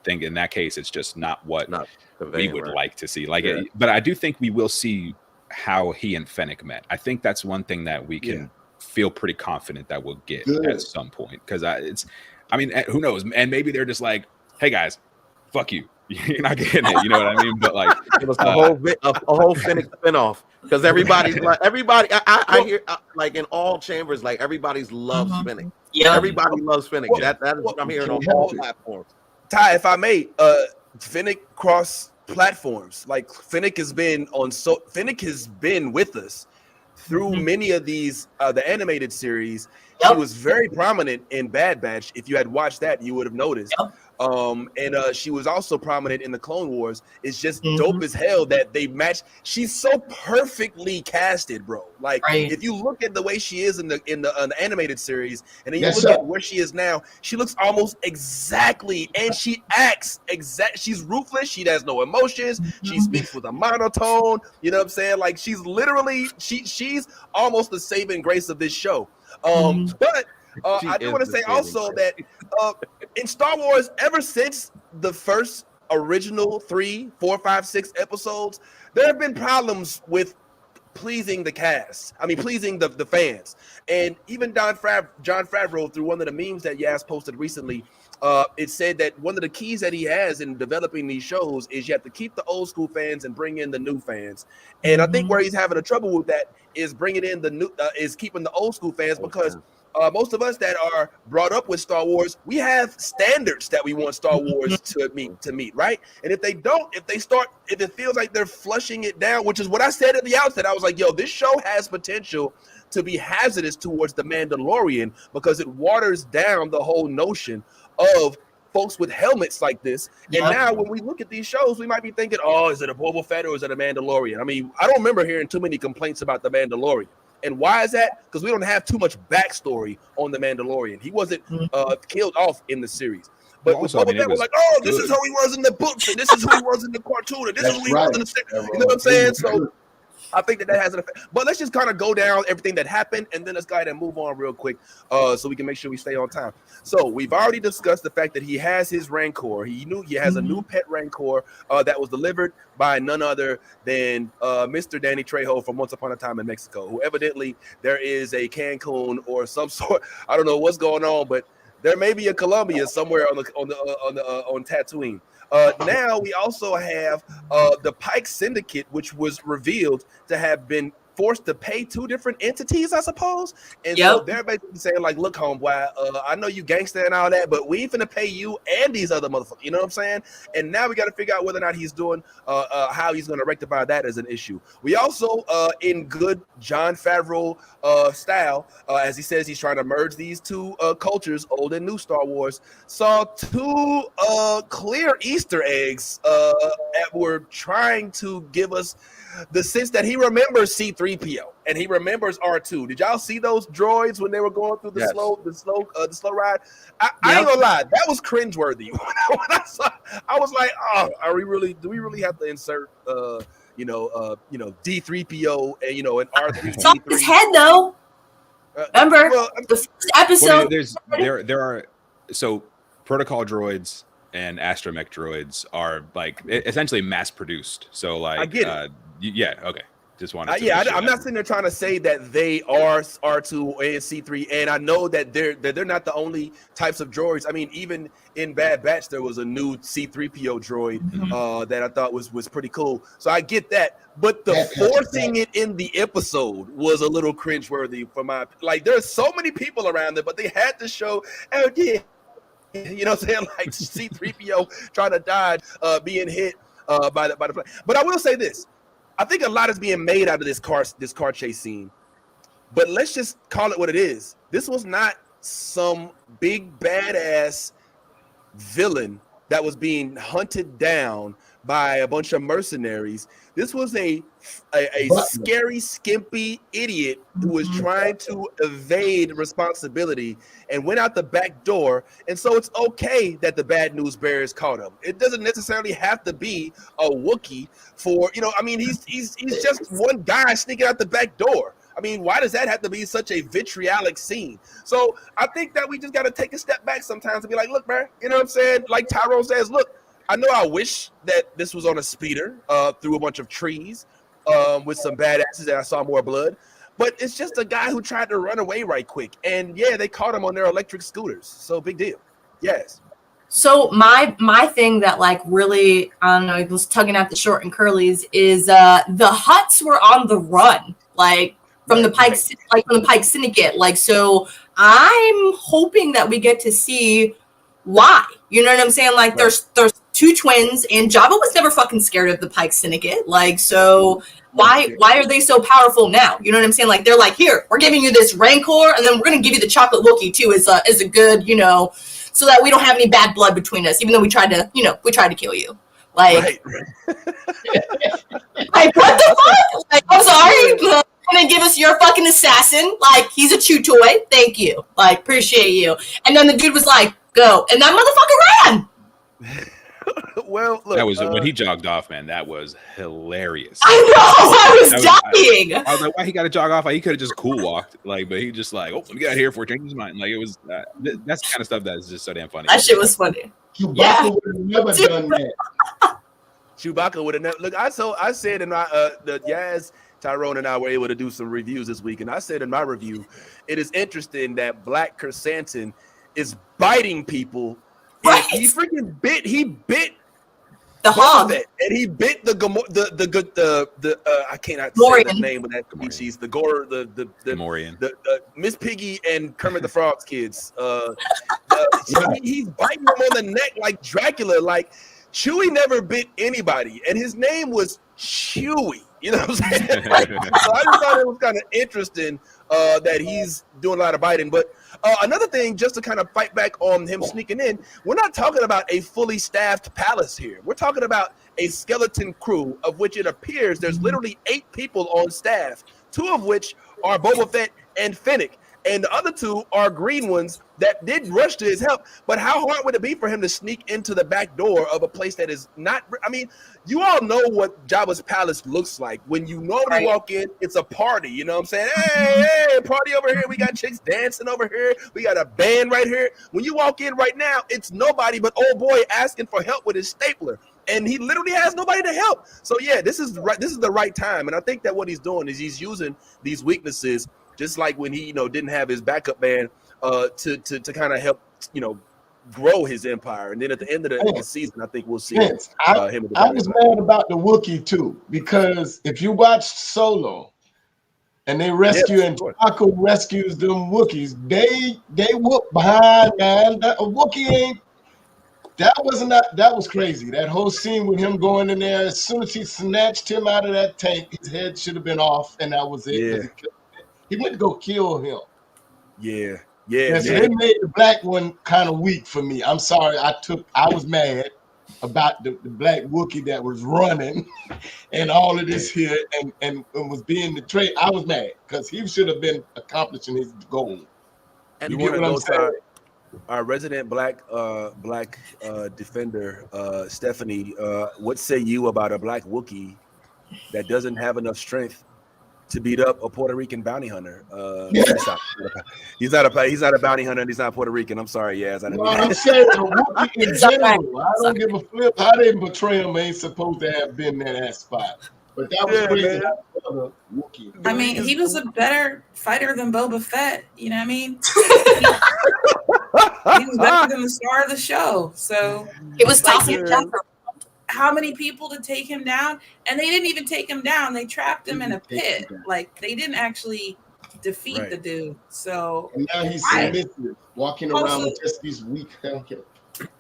think in that case, it's just not what we would like to see. But I do think we will see how he and Fennec met. I think that's one thing that we can feel pretty confident that we'll get at some point. Because who knows? And maybe they're just like, hey guys, fuck you. You're not getting it. You know what I mean? But like, it was a whole Fennec spinoff. Because everybody's like, I hear like in all chambers, like everybody's loves Fennec. Yeah. Everybody loves Finnick. Well, That is what I'm hearing on well, all platforms. Ty, if I may, Finnick cross platforms. Like Finnick has been with us through many of these the animated series. She Yep. was very prominent in Bad Batch. If you had watched that, you would have noticed. Yep. And she was also prominent in the Clone Wars. It's just dope as hell that they match. She's so perfectly casted, bro. Like Right. if you look at the way she is in the animated series, and then you Yes, look sir. at where she is now, she looks almost exactly, and she acts exact. She's ruthless. She has no emotions. She speaks with a monotone. You know what I'm saying? Like she's literally she's almost the saving grace of this show. But I do want to say also that in Star Wars, ever since the first original 3, 4, 5, 6 episodes, there have been problems with pleasing the cast. I mean, pleasing the fans. And even John Favreau, through one of the memes that Yas posted recently, it said that one of the keys that he has in developing these shows is you have to keep the old school fans and bring in the new fans. And I think where he's having a trouble with that is bringing in the new, is keeping the old school fans, because most of us that are brought up with Star Wars, we have standards that we want Star Wars to meet, right? And if they don't, if it feels like they're flushing it down, which is what I said at the outset, I was like, yo, this show has potential to be hazardous towards the Mandalorian because it waters down the whole notion of folks with helmets like this. And now when we look at these shows, we might be thinking, oh, is it a Boba Fett or is it a Mandalorian? I mean, I don't remember hearing too many complaints about the Mandalorian. And why is that? Because we don't have too much backstory on the Mandalorian. He wasn't killed off in the series. But with Boba Fett, we're like, oh, this is how he was in the books, and this is who he was in the cartoon, and this is who he was in the series. You know what I'm saying? So I think that has an effect. But let's just kind of go down everything that happened, and then let's go ahead and move on real quick so we can make sure we stay on time. So we've already discussed the fact that he has his Rancor. He has a new pet Rancor that was delivered by none other than Mr. Danny Trejo from Once Upon a Time in Mexico, who evidently there is a Cancun or some sort. I don't know what's going on, but there may be a Colombia somewhere on Tatooine. Now we also have the Pike Syndicate, which was revealed to have been forced to pay 2 different entities, I suppose. And so they're basically saying, like, look, homeboy, I know you gangster and all that, but we ain't finna pay you and these other motherfuckers. You know what I'm saying? And now we got to figure out whether or not he's doing how he's going to rectify that as an issue. We also, in good John Favreau style, as he says, he's trying to merge these 2 cultures, old and new Star Wars, saw 2 clear Easter eggs that were trying to give us the sense that he remembers C-3PO and he remembers R2. Did y'all see those droids when they were going through the slow ride? I ain't gonna lie, that was cringeworthy. When I saw, I was like, oh, do we really have to insert D-3PO and and R3? It's off his head though. Remember the first episode? There are protocol droids and astromech droids are like essentially mass produced. So like, I get it. Okay. Just wanted to I'm not sitting there trying to say that they are R2 and C3, and I know that they're not the only types of droids. I mean, even in Bad Batch, there was a new C3PO droid that I thought was pretty cool. So I get that, but the forcing it in the episode was a little cringeworthy for my. Like, there's so many people around there, but they had to show, oh yeah. You know what I'm saying? Like C-3PO trying to dodge being hit by the plane. But I will say this. I think a lot is being made out of this car chase scene. But let's just call it what it is. This was not some big badass villain that was being hunted down by a bunch of mercenaries. This was a scary, skimpy idiot who was trying to evade responsibility and went out the back door. And so it's okay that the bad news bearers caught him. It doesn't necessarily have to be a Wookiee for, I mean, he's just one guy sneaking out the back door. I mean, why does that have to be such a vitriolic scene? So I think that we just got to take a step back sometimes and be like, look, man, you know what I'm saying? Like Tyrone says, look, I know I wish that this was on a speeder through a bunch of trees with some badasses and I saw more blood. But it's just a guy who tried to run away right quick. And yeah, they caught him on their electric scooters. So big deal. Yes. So my thing that like really, I don't know, it was tugging at the short and curlies is the Hutts were on the run, like from the Pike Syndicate. Like, so I'm hoping that we get to see why. You know what I'm saying? Like, there's two twins, and Jabba was never fucking scared of the Pike Syndicate. Like, so why are they so powerful now? You know what I'm saying? Like, they're like, here, we're giving you this Rancor, and then we're gonna give you the Chocolate Wookiee too, as a good, you know, so that we don't have any bad blood between us, even though we tried to kill you. Like, like, what the fuck? Like, I'm sorry. Gonna give us your fucking assassin. Like, he's a chew toy. Thank you. Like, appreciate you. And then the dude was like, go. And that motherfucker ran. Well, look, that was when he jogged off, man. That was hilarious. I know. I was dying. I was like, why he got to jog off? Like, he could have just cool walked. Like, but he just like, oh, let me get out here before he changes his mind. Like, it was that's the kind of stuff that is just so damn funny. That shit was funny. Chewbacca would have never done that. Chewbacca would have never. Look, I said in my the Yaz, Tyrone and I were able to do some reviews this week, and I said in my review, it is interesting that Black Chrysanthemum is biting people. Right. He freaking bit. He bit the hog, and he bit the I cannot Morian. say the name of that species. The Gore, the Morian, the Miss Piggy and Kermit the Frog's kids. He's biting them on the neck like Dracula. Like, Chewie never bit anybody, and his name was Chewie. You know what I'm saying? So I just thought it was kind of interesting that he's doing a lot of biting. But another thing, just to kind of fight back on him sneaking in, we're not talking about a fully staffed palace here. We're talking about a skeleton crew, of which it appears there's literally 8 people on staff, 2 of which are Boba Fett and Fennec. And the other 2 are green ones that did rush to his help. But how hard would it be for him to sneak into the back door of a place that is not? I mean, you all know what Jabba's palace looks like. When you normally walk in, it's a party. You know what I'm saying? Hey, party over here. We got chicks dancing over here. We got a band right here. When you walk in right now, it's nobody but old boy asking for help with his stapler. And he literally has nobody to help. So yeah, this is right. This is the right time. And I think that what he's doing is he's using these weaknesses, just like when he, didn't have his backup band to kind of help, grow his empire. And then at the end of the season, I think we'll see him. I was mad about the Wookiee too, because if you watch Solo and they rescue and Chewbacca rescues them Wookiees, they whoop behind, man. A Wookiee ain't. That was crazy. That whole scene with him going in there, as soon as he snatched him out of that tank, his head should have been off, and that was it. Yeah. He went to go kill him. Yeah. So they made the black one kind of weak for me. I'm sorry. I was mad about the black Wookiee that was running and all of this here and was being betrayed. I was mad because he should have been accomplishing his goal. And you get what I'm saying? Our resident black defender, Stephanie, what say you about a black Wookiee that doesn't have enough strength to beat up a Puerto Rican bounty hunter? He's not a bounty hunter, and he's not Puerto Rican. I'm sorry, Yaz. I'm saying the Wookiee in general. I don't give a flip how they portray him. Ain't supposed to have been in that spot. But that was crazy. I mean, he was a better fighter than Boba Fett. You know what I mean? He was better than the star of the show. So it was tossing how many people to take him down? And they didn't even take him down. They trapped him in a pit. Like, they didn't actually defeat the dude. So and now he's submissive, walking around with just these weak.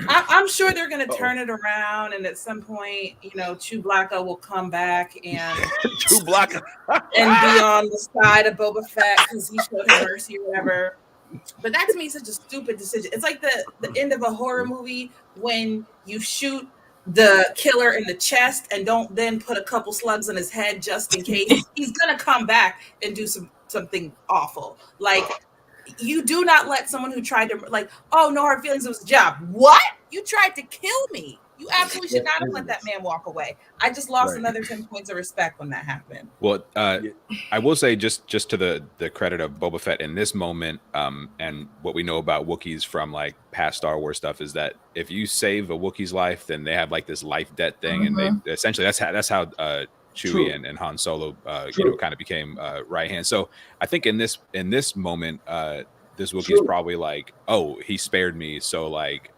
I'm sure they're going to turn it around, and at some point, Chewbacca will come back and Chewbacca and be on the side of Boba Fett because he showed him mercy or whatever. But that to me is such a stupid decision. It's like the end of a horror movie when you shoot the killer in the chest and don't then put a couple slugs in his head just in case. He's going to come back and do something awful. Like, you do not let someone who tried to, like, oh, no hard feelings, it was a job. What? You tried to kill me. You absolutely should not have let that man walk away. I just lost another 10 points of respect when that happened. Well, I will say just to the credit of Boba Fett in this moment, and what we know about Wookiees from like past Star Wars stuff is that if you save a Wookiee's life, then they have like this life debt thing, and they essentially that's how Chewie and Han Solo kind of became right hand. So I think in this moment, this Wookiee's probably like, oh, he spared me, so like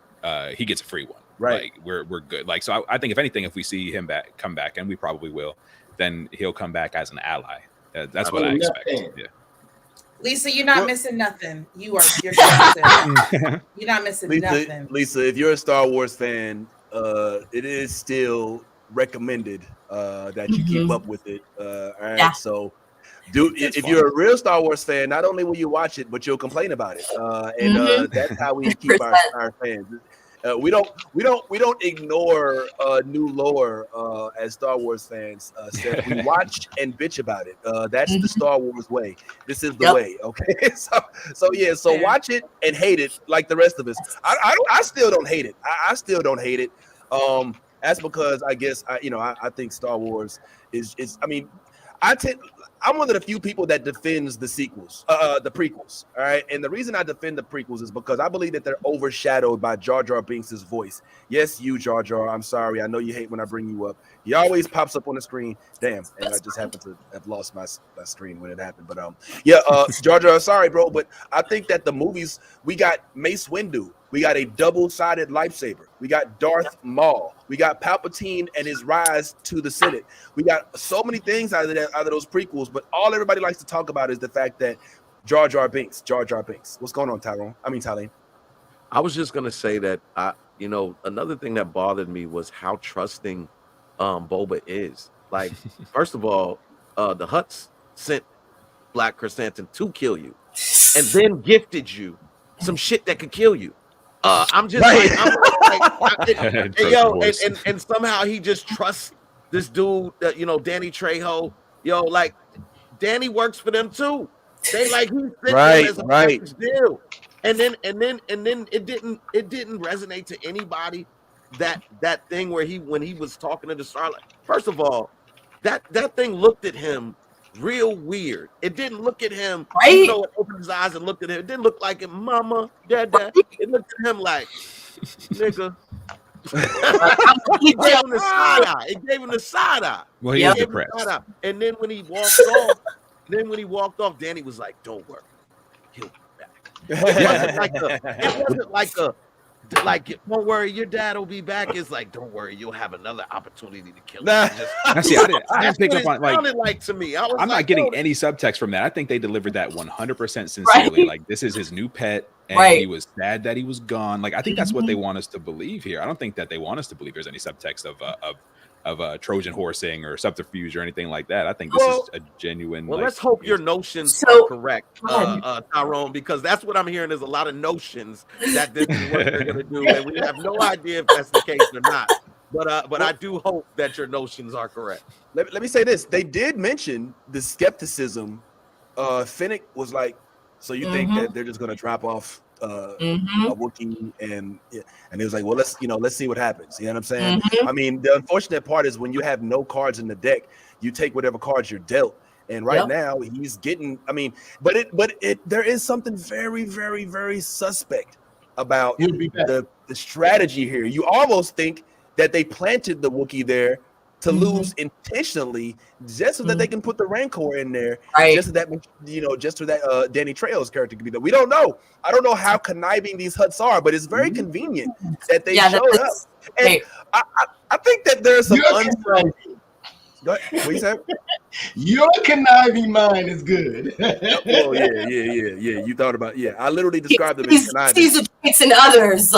he gets a free one. Right, like we're good. Like, so I think if anything, if we see him come back, and we probably will, then he'll come back as an ally. That's what I expect. Yeah. Lisa, you're not missing nothing. You're good. You're not missing nothing. Lisa, if you're a Star Wars fan, it is still recommended that you keep up with it. All right, Yeah. so It's if fun. you're a real Star Wars fan, not only will you watch it, but you'll complain about it. And that's how we keep our fans. We don't ignore new lore as Star Wars fans. Seth. We watch and bitch about it. That's the Star Wars way. This is the way. Okay, so watch it and hate it like the rest of us. I still don't hate it. I still don't hate it. That's because I guess I think Star Wars is. I mean, I'm one of the few people that defends the sequels, the prequels. All right, and the reason I defend the prequels is because I believe that they're overshadowed by Jar Jar Binks' voice. Yes, you, Jar Jar. I'm sorry. I know you hate when I bring you up. He always pops up on the screen. Damn, and I just happened to have lost my screen when it happened. But Jar Jar. Sorry, bro, but I think that the movies, we got Mace Windu. We got a double-sided lightsaber. We got Darth Maul. We got Palpatine and his rise to the Senate. We got so many things out of those prequels, but all everybody likes to talk about is the fact that Jar Jar Binks. What's going on, Talene? I was just gonna say that another thing that bothered me was how trusting Boba is. Like, first of all, the Hutts sent Black Chrysanthemum to kill you, and then gifted you some shit that could kill you. I'm just and somehow he just trusts this dude, Danny Trejo. Like, Danny works for them too. They like he sent them as a package deal, and then it didn't resonate to anybody that thing where when he was talking to the Starlight. First of all, that thing looked at him real weird. It didn't look at him, it opened his eyes and looked at him. It didn't look like him, mama, dada. It looked at him like, nigga. It gave him the side eye. Well, he was depressed. And then when he walked off, Danny was like, "Don't worry, he'll be back." It wasn't like don't worry, your dad will be back. It's like, don't worry, you'll have another opportunity to kill him. I didn't pick up on like to me. I'm not getting any subtext from that. I think they delivered that 100% sincerely. Right. Like, this is his new pet, and he was sad that he was gone. Like, I think that's what they want us to believe here. I don't think that they want us to believe there's any subtext of Trojan horsing or subterfuge or anything like that. I think this is a genuine. Well, let's hope your notions are correct, Tyrone, because that's what I'm hearing. There's a lot of notions that this is what they're going to do, and we have no idea if that's the case or not. But I do hope that your notions are correct. Let me say this: they did mention the skepticism. Finnick was like, "So you think that they're just going to drop off a Wookiee?" And it was like, well, let's see what happens. You know what I'm saying? I mean, the unfortunate part is when you have no cards in the deck, you take whatever cards you're dealt. And right now he's getting. I mean, but there is something very, very, very suspect about the strategy here. You almost think that they planted the Wookiee there to lose intentionally, just so that they can put the Rancor in there, just so that Danny Trejo's character can be there. We don't know. I don't know how conniving these Hutts are, but it's very convenient that they showed up. And I think that there's some What you said? Your conniving mind is good. Oh yeah. You thought about I literally described them as conniving. He's the traits in others.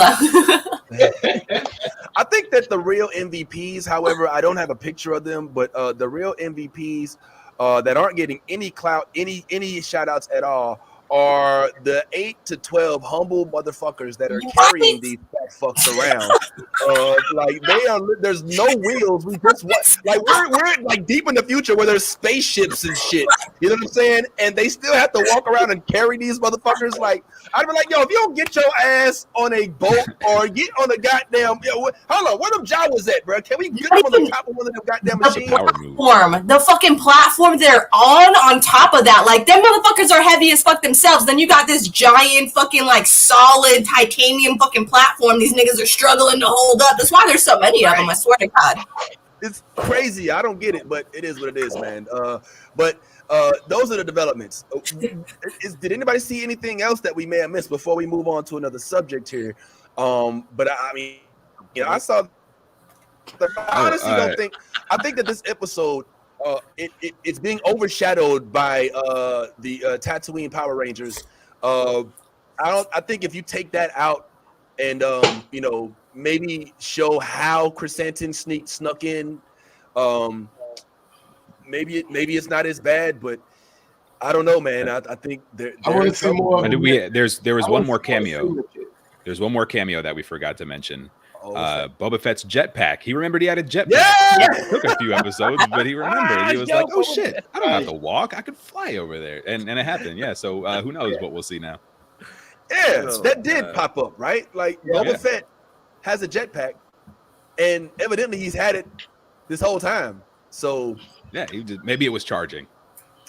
I think that the real MVPs, however, I don't have a picture of them, but the real MVPs that aren't getting any clout, any shout outs at all, are the 8 to 12 humble motherfuckers that are carrying these fat fucks around. Like there's no wheels. We just we're like deep in the future where there's spaceships and shit. You know what I'm saying? And they still have to walk around and carry these motherfuckers. Like, I'd be like, yo, if you don't get your ass on a boat or get on a goddamn, hold on, where them Jawas at, bro? Can we get them on the top of one of them goddamn machines? The fucking platform they're on top of that, like, them motherfuckers are heavy as fuck themselves. Then you got this giant fucking like solid titanium fucking platform these niggas are struggling to hold up. That's why there's so many of them, I swear to God. It's crazy. I don't get it, but it is what it is, man. But those are the developments. Did anybody see anything else that we may have missed before we move on to another subject here? But I mean, I saw. I honestly don't think. I think that this episode it's being overshadowed by the Tatooine Power Rangers. I think if you take that out and maybe show how Chrysanthemum snuck in, maybe it's not as bad, but I don't know, man. I think they're I want in to see trouble. more. There was I one wanna more see more cameo. syndicate. There's one more cameo that we forgot to mention. Oh, what's that? Boba Fett's jetpack. He remembered he had a jetpack. Yeah! It took a few episodes, but he remembered. He was Yo, like, "Oh Boba shit, Fett. I don't have to walk. I could fly over there," and it happened. Yeah. So who knows what we'll see now? Yeah, that did pop up, right? Like Boba Fett has a jetpack, and evidently he's had it this whole time. So yeah, maybe it was charging.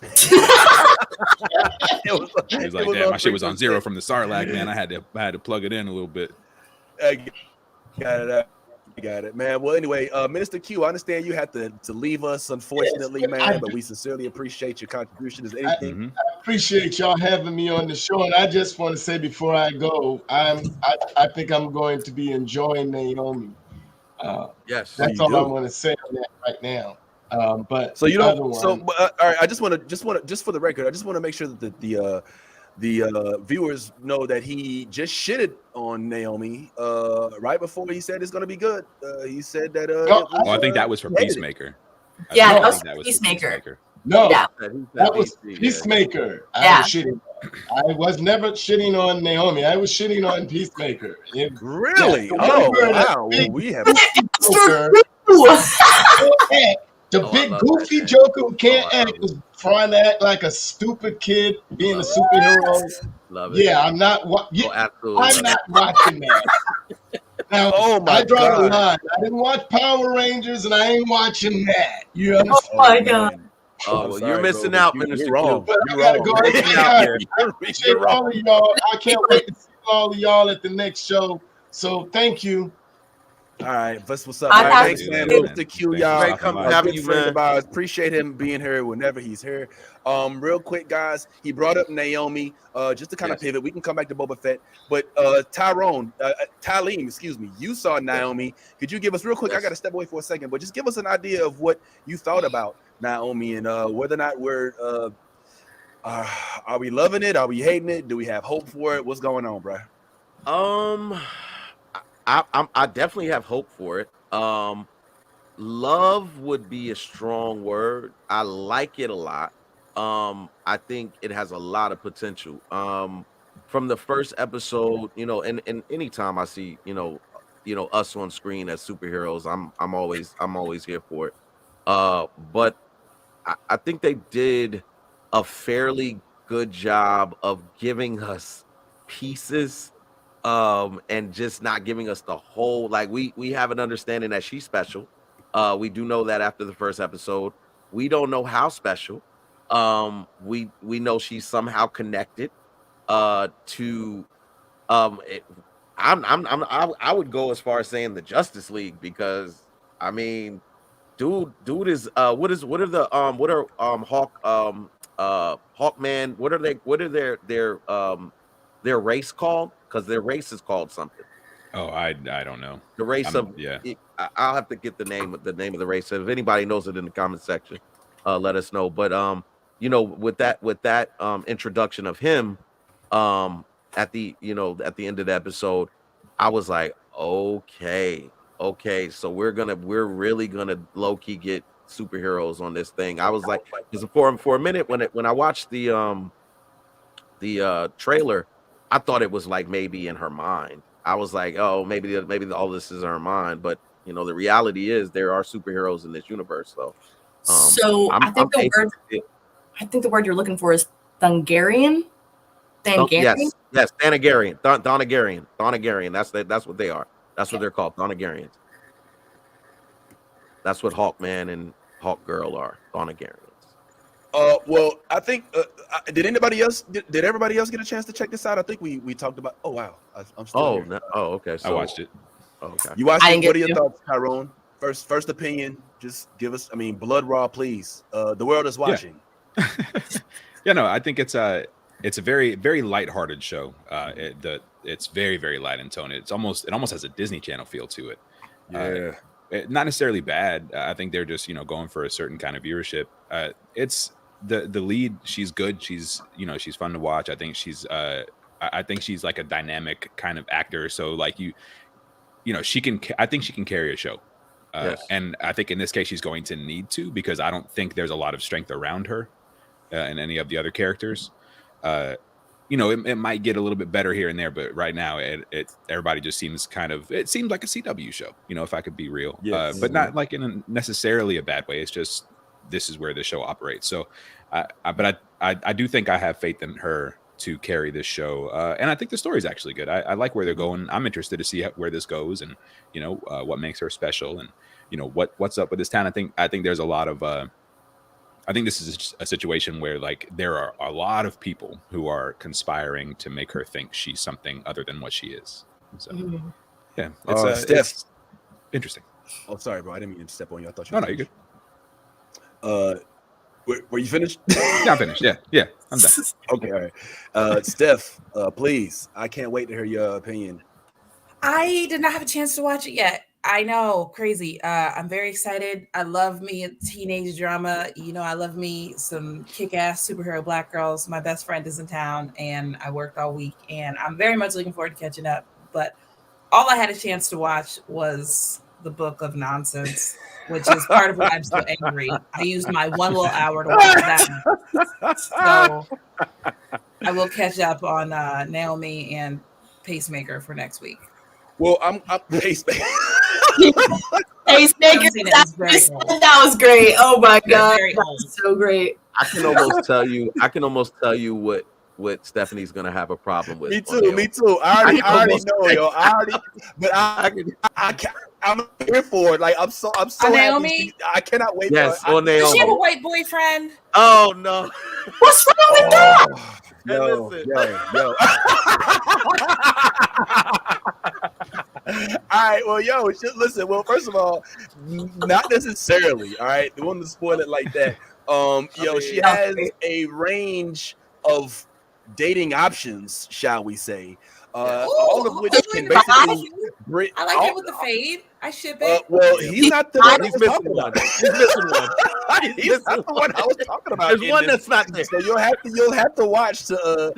It was He was like, "Damn, my shit was on 0 from the Sarlacc, man. I had to plug it in a little bit." Got it, man. Well, anyway, Minister Q, I understand you had to leave us, unfortunately, man, but we sincerely appreciate your contribution. Is anything? I appreciate y'all having me on the show, and I just want to say before I go, I think I'm going to be enjoying Naomi. Yes, that's all I want to say on that right now. But so you don't. So all right, I just want to for the record, I just want to make sure that the viewers know that he just shitted on Naomi right before he said it's going to be good. He said that. I think that was for Peacemaker. That was Peacemaker. No, yeah. that was Peacemaker. Yeah. I was never shitting on Naomi. I was shitting on Peacemaker. Really? Yeah, oh, wow. We have. The big goofy Joker who can't act was trying to act like a stupid kid being a superhero. Love it. Yeah, I'm not. Absolutely. I'm not watching that. Now, I draw the line. I didn't watch Power Rangers, and I ain't watching that. You understand? Oh my god. Oh, well, you're missing out, Minister. You're wrong. But You're I gotta wrong. go. I appreciate all of y'all. I can't wait to see all of y'all at the next show. So thank you. All right, that's what's up. Thanks, man. man. Mr. Q, y'all. Great coming having you, man. Appreciate him being here whenever he's here. Real quick, guys, he brought up Naomi. Just to kind of pivot, we can come back to Boba Fett, but Talim, excuse me, you saw Naomi. Could you give us real quick? I got to step away for a second, but just give us an idea of what you thought about Naomi and whether or not we're are we loving it? Are we hating it? Do we have hope for it? What's going on, bro? I definitely have hope for it. Love would be a strong word. I like it a lot. I think it has a lot of potential. From the first episode, and anytime I see, us on screen as superheroes, I'm always here for it. But I think they did a fairly good job of giving us pieces and just not giving us the whole, like we have an understanding that she's special. We do know that after the first episode. We don't know how special. We know she's somehow connected to I would go as far as saying the Justice League, because I mean dude is what are Hawkman, what are their race called? Because their race is called something. Oh, I don't know. The race I'll have to get the name of the race. If anybody knows it in the comment section, let us know. But with that introduction of him at the end of the episode, I was like, okay, so we're really gonna low-key get superheroes on this thing. I was like, because for a minute when I watched the trailer, I thought it was like maybe in her mind. I was like, oh, maybe all this is in her mind, but the reality is there are superheroes in this universe. So I think the word you're looking for is Thungarian. Yes, Thanagarian, Thonagarian. That's what they are. That's what they're called, Thonagarians. That's what Hawkman and Hawkgirl are, Thonagarians. Well, I think did everybody else get a chance to check this out? I think we talked about. Oh wow, I'm still here. No, okay. So I watched it. Okay. You watched it. What are your thoughts, Tyrone? First opinion. Just give us. I mean, blood raw, please. The world is watching. Yeah, no, I think it's a very, very lighthearted show. It's very, very light in tone. It almost has a Disney Channel feel to it. Yeah. not necessarily bad. I think they're just going for a certain kind of viewership. It's the lead. She's good. She's she's fun to watch. I think she's I think she's like a dynamic kind of actor. So like she can. I think she can carry a show. Yes. And I think in this case she's going to need to, because I don't think there's a lot of strength around her in any of the other characters. It might get a little bit better here and there, but right now everybody just seems it seems like a CW show, if I could be real. Yes. But not like in necessarily a bad way. It's just this is where the show operates. So I do think I have faith in her to carry this show, and I think the story is actually good. I like where they're going. I'm interested to see where this goes, and what makes her special, and what's up with this town. I think there's a lot of I think this is a situation where like there are a lot of people who are conspiring to make her think she's something other than what she is. So yeah, it's interesting. Oh, sorry, bro. I didn't mean to step on you. I thought you. No, you're good. Were you finished? Yeah, I'm finished. Yeah, I'm done. Okay, all right. Steph, please. I can't wait to hear your opinion. I did not have a chance to watch it yet. I know, crazy. I'm very excited. I love me a teenage drama. I love me some kick-ass superhero black girls. My best friend is in town, and I worked all week, and I'm very much looking forward to catching up. But all I had a chance to watch was the Book of Nonsense, which is part of why I'm so angry. I used my one little hour to watch that. So I will catch up on Naomi and Peacemaker for next week. Well, I'm Peacemaker. Peacemaker, that was great. Oh my god, that was so great. I can almost tell you what Stephanie's gonna have a problem with. Me too. I already know, yo. I'm here for it. Like I'm so Naomi? happy. I cannot wait. Yes, for it. Does she have a white boyfriend? Oh no! What's wrong with that? Yo. All right, well, listen. Well, first of all, not necessarily. All right, the one to spoil it like that. She has a range of dating options, shall we say? All of which can basically. I like it with the fade. I ship it. Well, he's not the one. He's missing one. He's missing one. He's not the one I was talking about. There's one that's not there. So you'll have to watch to.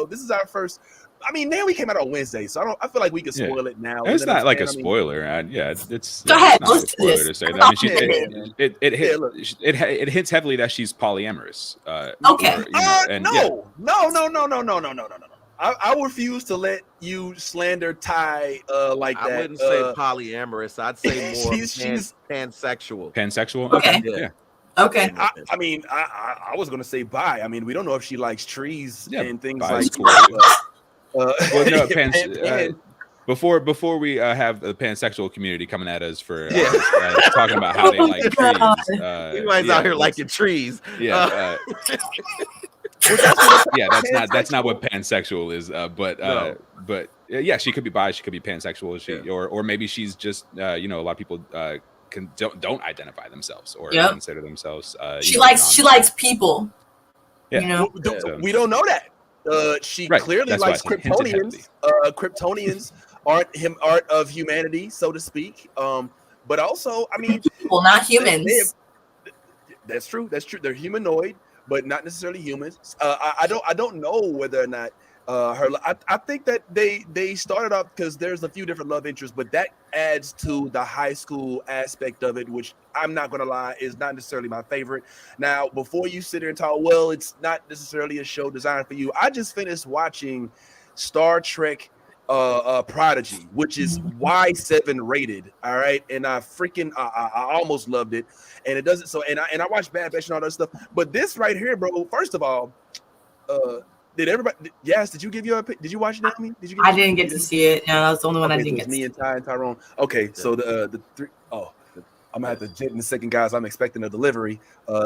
This is our first. I mean, Naomi came out on Wednesday, so I feel like we can spoil it now. It's not like a spoiler. It's go ahead. Not a spoiler to say that. I mean, it hits heavily that she's polyamorous. Okay. No. I refuse to let you slander Ty like that. I wouldn't say polyamorous. I'd say more she's pansexual. Pansexual? Okay. Yeah. Okay. I mean, I was going to say bi. I mean, we don't know if she likes trees and things like cool. that. Well, no, before we have the pansexual community coming at us for talking about how they like trees. Everybody's out here liking trees. Yeah. That's not what pansexual is. But yeah, she could be bi, she could be pansexual, or maybe she's just a lot of people don't identify themselves or consider themselves. She likes people. Yeah. We don't know that. She clearly likes Kryptonians. Kryptonians aren't of humanity, so to speak. But also, I mean, people, not humans. That's true. They're humanoid, but not necessarily humans. I don't know whether or not I think that they started off because there's a few different love interests, but that adds to the high school aspect of it, which I'm not gonna lie is not necessarily my favorite. Now, before you sit here and talk, well, it's not necessarily a show designed for you. I just finished watching Star Trek Prodigy, which is Y7 rated. All right, and I almost loved it, and it doesn't. So and I watched Bad Batch and all that stuff, but this right here, bro. First of all, did everybody? Yes. Did you give your? Did you watch it, Naomi? I didn't get to see it. No, that was the only one I didn't get. Me and Ty and Tyrone. Okay, so the three. Oh, I'm gonna have to jet in a second, guys. I'm expecting a delivery,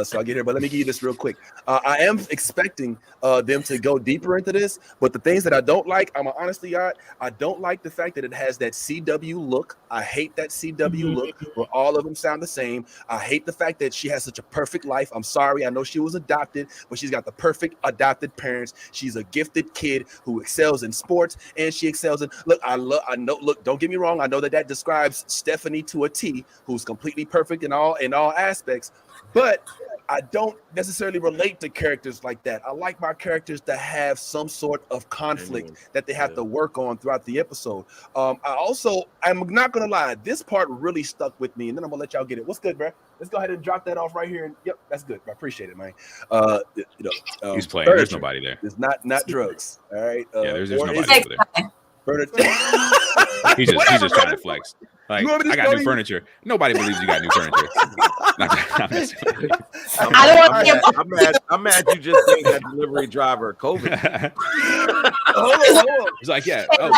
so I get here. But let me give you this real quick. I am expecting them to go deeper into this, but the things that I don't like, I'm honestly, I don't like the fact that it has that CW look. I hate that CW look where all of them sound the same. I hate the fact that she has such a perfect life. I'm sorry, I know she was adopted, but she's got the perfect adopted parents. She's a gifted kid who excels in sports, and she excels in. Look, I know. Look, don't get me wrong. I know that describes Stephanie to a T, who's completely perfect in all aspects, but I don't necessarily relate to characters like that. I like my characters to have some sort of conflict that they have to work on throughout the episode. I'm not gonna lie, this part really stuck with me, and then I'm gonna let y'all get it. What's good, bro? Let's go ahead and drop that off right here. And yep, that's good. I appreciate it, man. He's playing. There's nobody there. It's not drugs. All right. Yeah, there's nobody over there. He's just trying to flex. Like, I got new furniture. Nobody believes you got new furniture. I'm mad you just gave that delivery driver COVID. It's like, yeah. Oh,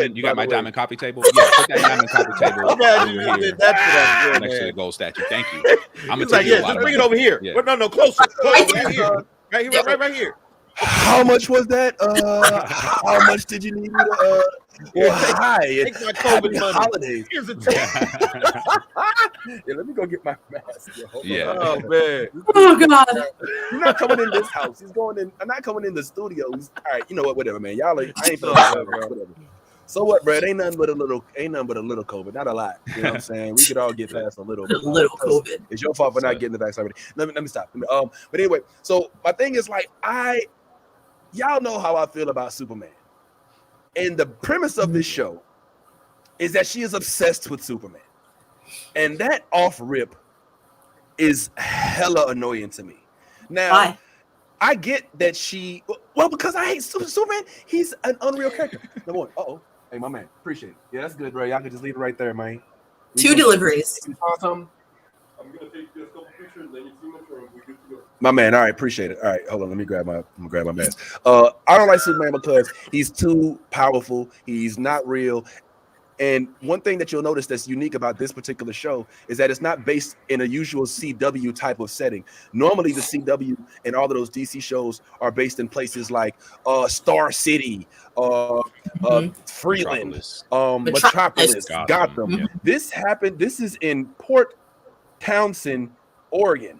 you got my diamond coffee table? Yeah, put that diamond coffee table over here next to the gold statue. Thank you. I'm gonna take just bring it over here. Yeah. No, closer. Right here. Right here. How much was that? How much did you need me to take my COVID money. Holidays. Here's a yeah, let me go get my mask. Yeah. Oh man. Oh god. You're not coming in this house. He's going in. I'm not coming in the studio. All right, you know what? Whatever, man. Y'all, I ain't feeling whatever. So what, Brad? Ain't nothing but a little COVID. Not a lot. You know what I'm saying? We could all get past a little bit. Little COVID. It's your fault for not getting the vaccine already. Let me stop. But anyway, so my thing is like y'all know how I feel about Superman. And the premise of this show is that she is obsessed with Superman. And that off rip is hella annoying to me. Now, why? I get that because I hate Superman. He's an unreal character. Number one. Uh-oh. Hey, my man. Appreciate it. Yeah, that's good, bro. Y'all can just leave it right there, man. Two deliveries. You saw something? I'm gonna take just a couple pictures, then you see my room. We good to go. My man, all right, appreciate it. All right, hold on, let me grab my mask. I don't like Superman because he's too powerful. He's not real. And one thing that you'll notice that's unique about this particular show is that it's not based in a usual CW type of setting. Normally, the CW and all of those DC shows are based in places like Star City, Freeland, Metropolis, Gotham. Yeah. This is in Port Townsend, Oregon,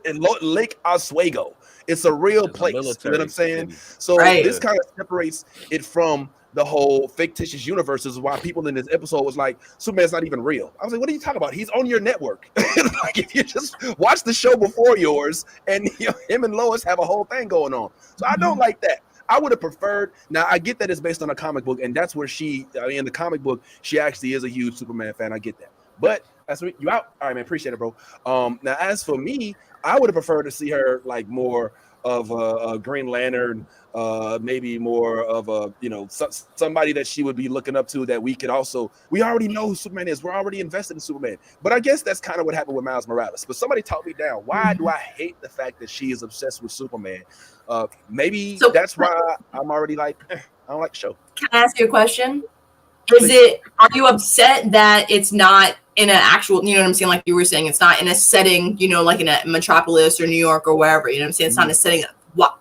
in Lake Oswego. It's a real place. You know what I'm saying? So this kind of separates it from the whole fictitious universe. Is why people in this episode was like, Superman's not even real. I was like, what are you talking about? He's on your network. Like, if you just watch the show before yours, and him and Lois have a whole thing going on. So I don't like that. I would have preferred. Now I get that it's based on a comic book, and that's where in the comic book, she actually is a huge Superman fan. I get that, but that's what you out. All right, man, appreciate it, bro. Now as for me, I would have preferred to see her like more of a Green Lantern, maybe more of a somebody that she would be looking up to, that we already know who Superman is. We're already invested in Superman. But I guess that's kind of what happened with Miles Morales. But somebody talk me down. Why do I hate the fact that she is obsessed with Superman? Maybe that's why I'm already like, I don't like the show. Can I ask you a question? Are you upset that it's not in an actual, you know what I'm saying? Like you were saying, it's not in a setting, like in a Metropolis or New York or wherever, you know what I'm saying? It's not in a setting.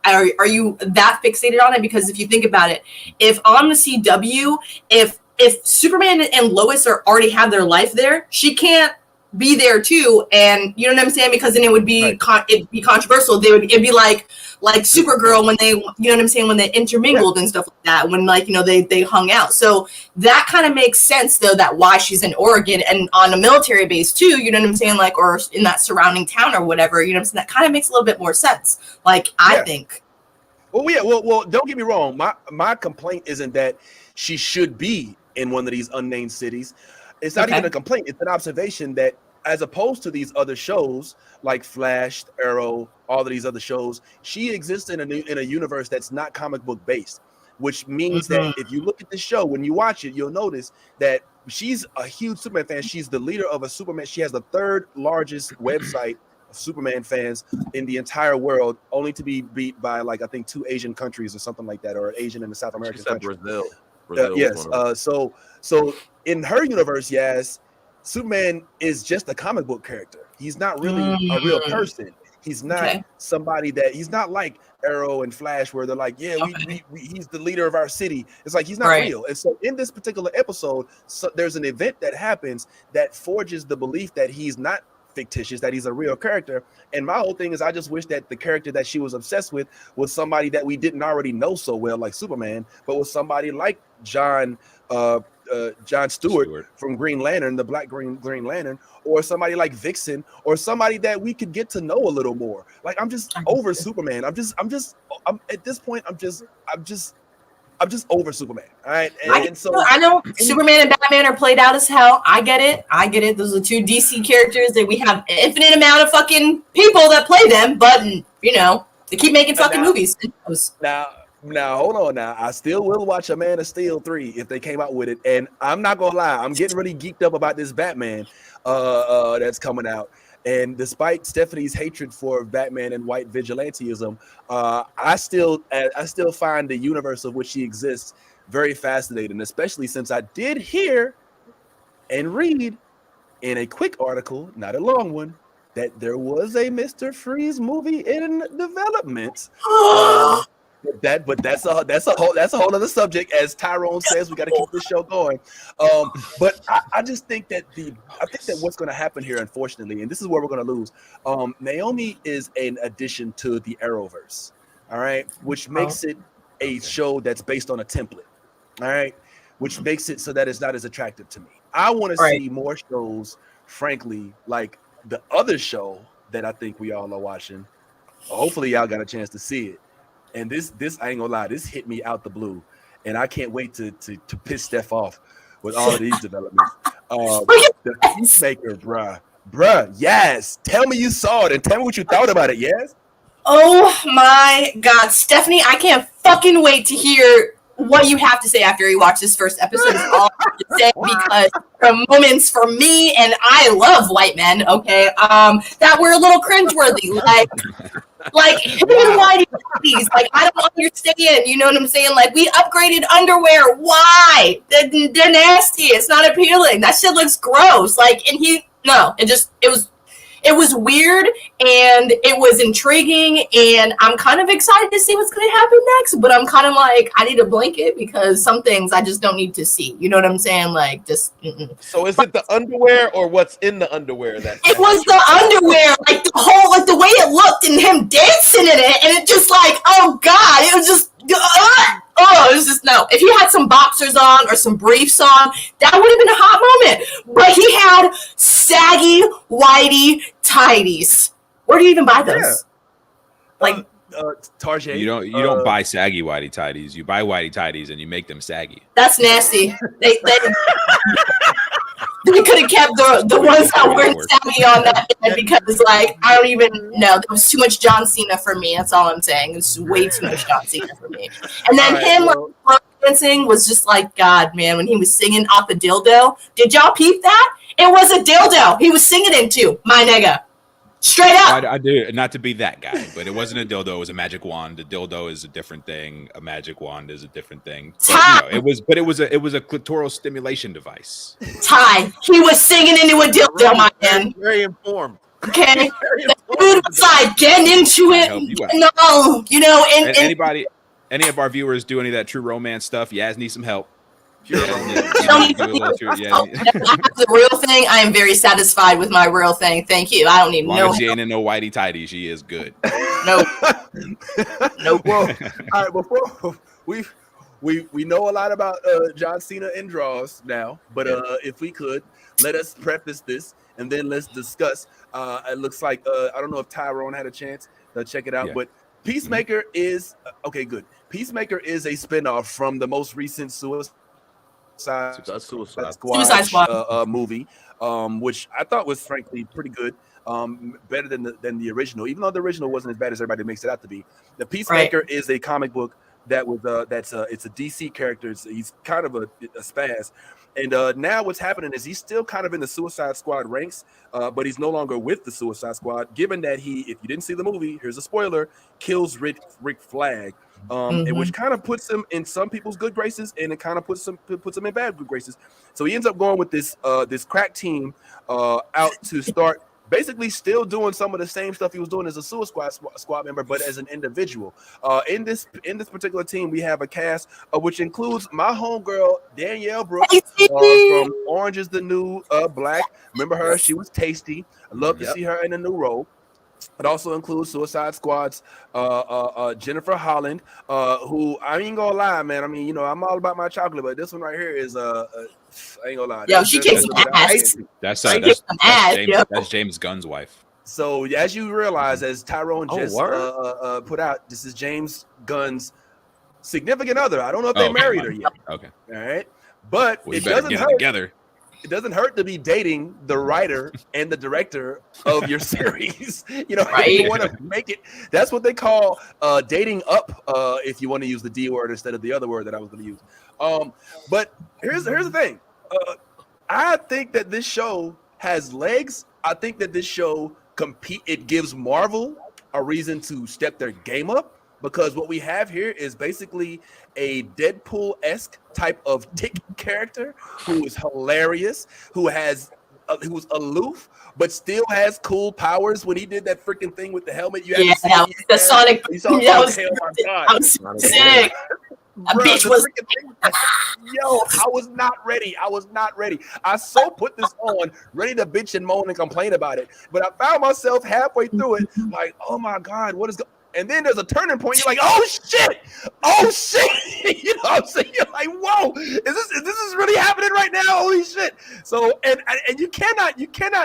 Are you that fixated on it? Because if you think about it, if on the CW, if Superman and Lois already have their life there, she can't be there too, and you know what I'm saying, because then it would be it'd be controversial. It'd be like Supergirl when they, you know what I'm saying, when they intermingled and stuff like that, when they hung out. So that kind of makes sense though, that why she's in Oregon and on a military base too, you know what I'm saying, like, or in that surrounding town or whatever, you know what I'm saying. That kind of makes a little bit more sense, like I think. Well, don't get me wrong. My complaint isn't that she should be in one of these unnamed cities. It's not even a complaint. It's an observation that, as opposed to these other shows like Flash, Arrow, all of these other shows, she exists in a universe that's not comic book based, which means that if you look at the show, when you watch it, you'll notice that she's a huge Superman fan. She's the leader of a Superman. She has the third largest website of Superman fans in the entire world, only to be beat by I think 2 Asian countries or something like that, or Asian and the South American country. Brazil. Yes. So in her universe, yes, Superman is just a comic book character. He's not really a real person. He's not somebody that he's not like Arrow and Flash, where they're like, yeah, we he's the leader of our city. It's like he's not real. And so in this particular episode, there's an event that happens that forges the belief that he's not fictitious, that he's a real character. And my whole thing is, I just wish that the character that she was obsessed with was somebody that we didn't already know so well, like Superman, but was somebody like John Stewart from Green Lantern, the Black Green Lantern, or somebody like Vixen, or somebody that we could get to know a little more. Like, I'm just over Superman. I'm at this point, I'm just over Superman. All right. I know Superman and Batman are played out as hell. I get it. Those are two DC characters that we have an infinite amount of fucking people that play them, but you know, they keep making fucking movies. Now, hold on. Now, I still will watch a Man of Steel 3 if they came out with it. And I'm not gonna lie, I'm getting really geeked up about this Batman that's coming out. And despite Stephanie's hatred for Batman and white vigilantism, I still find the universe of which he exists very fascinating, especially since I did hear and read in a quick article, not a long one, that there was a Mr. Freeze movie in development. But that's a whole other subject. As Tyrone says, we got to keep this show going. But I just think that what's going to happen here, unfortunately, and this is where we're going to lose. Naomi is an addition to the Arrowverse, all right, which makes it a show that's based on a template, all right, which makes it so that it's not as attractive to me. I want to see more shows, frankly, like the other show that I think we all are watching. Hopefully, y'all got a chance to see it. And this I ain't gonna lie, this hit me out the blue, and I can't wait to piss Steph off with all of these developments. The Peacemaker, bruh, yes. Tell me you saw it and tell me what you thought about it. Yes. Oh my God, Stephanie, I can't fucking wait to hear what you have to say after you watch this first episode. Is all I have to say, because from moments for me, and I love white men, okay, that were a little cringeworthy, like him and whitey bodies. Like, I don't understand, you know what I'm saying? Like, we upgraded underwear. Why? They're nasty. It's not appealing. That shit looks gross. Like, and it was weird, and it was intriguing, and I'm kind of excited to see what's going to happen next, but I'm kind of like, I need a blanket, because some things I just don't need to see. You know what I'm saying? Like, just... So is it the underwear or what's in the underwear? It was the underwear, like the whole, like the way it looked, and him dancing in it, and it just like, oh God, it was just... it was just, no. If he had some boxers on or some briefs on, that would have been a hot moment. But he had saggy, whitey tighties. Where do you even buy those? Yeah. Like Tarjay. You don't buy saggy whitey tighties. You buy whitey tighties and you make them saggy. That's nasty. They could have kept the ones that weren't saggy on that bed, because, like, I don't even know. There was too much John Cena for me. That's all I'm saying. It's way too much John Cena for me. And then like, dancing was just like, God, man, when he was singing off the dildo. Did y'all peep that? It was a dildo he was singing into, my nigga. Straight up. I do, not to be that guy, but it wasn't a dildo. It was a magic wand. A dildo is a different thing. A magic wand is a different thing. But, it was a clitoral stimulation device. Ty, he was singing into a dildo, my man. Very informed. Okay, the dude was like getting into it. No, you know, and any of our viewers do any of that true romance stuff? Yaz needs some help. The real thing, I am very satisfied with my real thing. Thank you. I don't need no. She ain't in no whitey tighty. She is good. No. Well, all right. Before we know a lot about John Cena and draws now, but if we could, let us preface this and then let's discuss. It looks like I don't know if Tyrone had a chance to check it out, but Peacemaker is okay. Good. Peacemaker is a spinoff from the most recent Suicide Squad movie, which I thought was frankly pretty good, better than the original, even though the original wasn't as bad as everybody makes it out to be. The Peacemaker is a comic book it's a DC character. He's kind of a spaz. And now what's happening is he's still kind of in the Suicide Squad ranks, but he's no longer with the Suicide Squad, given that he, if you didn't see the movie, here's a spoiler, kills Rick Flag, and which kind of puts him in some people's good graces, and it kind of puts him in bad good graces. So he ends up going with this crack team out to start basically still doing some of the same stuff he was doing as a Suicide Squad member, but as an individual. In this particular team, we have a cast which includes my homegirl Danielle Brooks from Orange Is the New Black. Remember her? She was tasty. I love to see her in a new role. It also includes Suicide Squad's Jennifer Holland, who I ain't gonna lie, man. I mean, I'm all about my chocolate, but this one right here is I ain't gonna lie. Yo, she kicks some ass. That's James Gunn's wife. So as you realize, as Tyrone just put out, this is James Gunn's significant other. I don't know if they married her yet. Okay. All right. But it doesn't hurt. Together. It doesn't hurt to be dating the writer and the director of your series. If you want to make it, that's what they call dating up. If you want to use the D word instead of the other word that I was going to use. But here's the thing. I think that this show has legs. I think that this show it gives Marvel a reason to step their game up. Because what we have here is basically a Deadpool-esque type of tick character who is hilarious, who's aloof, but still has cool powers. When he did that freaking thing with the helmet, the Sonic. That was sick. Bro, bitch was I was not ready. I put this on, ready to bitch and moan and complain about it. But I found myself halfway through it, like, oh my God, what is going? And then there's a turning point. You're like, oh shit. You know what I'm saying? You're like, whoa, is this really happening right now? Holy shit. So and you cannot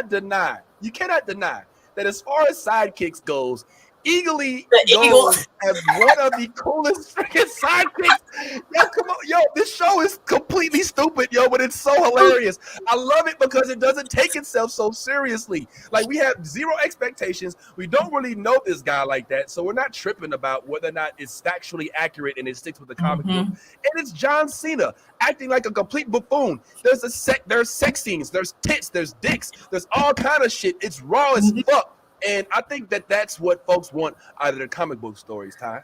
deny that as far as sidekicks goes, Eagly as one of the coolest freaking sidekicks. Yo, come on, this show is completely stupid, but it's so hilarious. I love it because it doesn't take itself so seriously. Like, we have zero expectations. We don't really know this guy like that, so we're not tripping about whether or not it's factually accurate and it sticks with the comic book. And it's John Cena acting like a complete buffoon. There's sex scenes, there's tits, there's dicks, there's all kind of shit. It's raw as fuck. And I think that that's what folks want out of their comic book stories, Ty.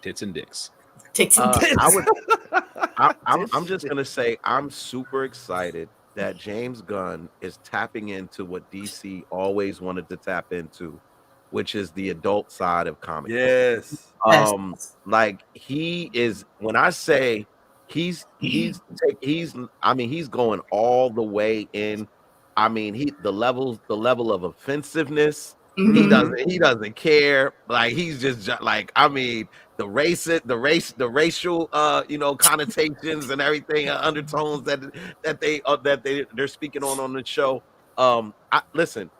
Tits and dicks. Tits and dicks. I'm just going to say I'm super excited that James Gunn is tapping into what DC always wanted to tap into, which is the adult side of comics. Yes. Like, he is, when I say he's going all the way in. I mean, the level of offensiveness. He doesn't care. Like, he's just like, I mean, the racial connotations and everything, undertones that they're speaking on the show. Listen,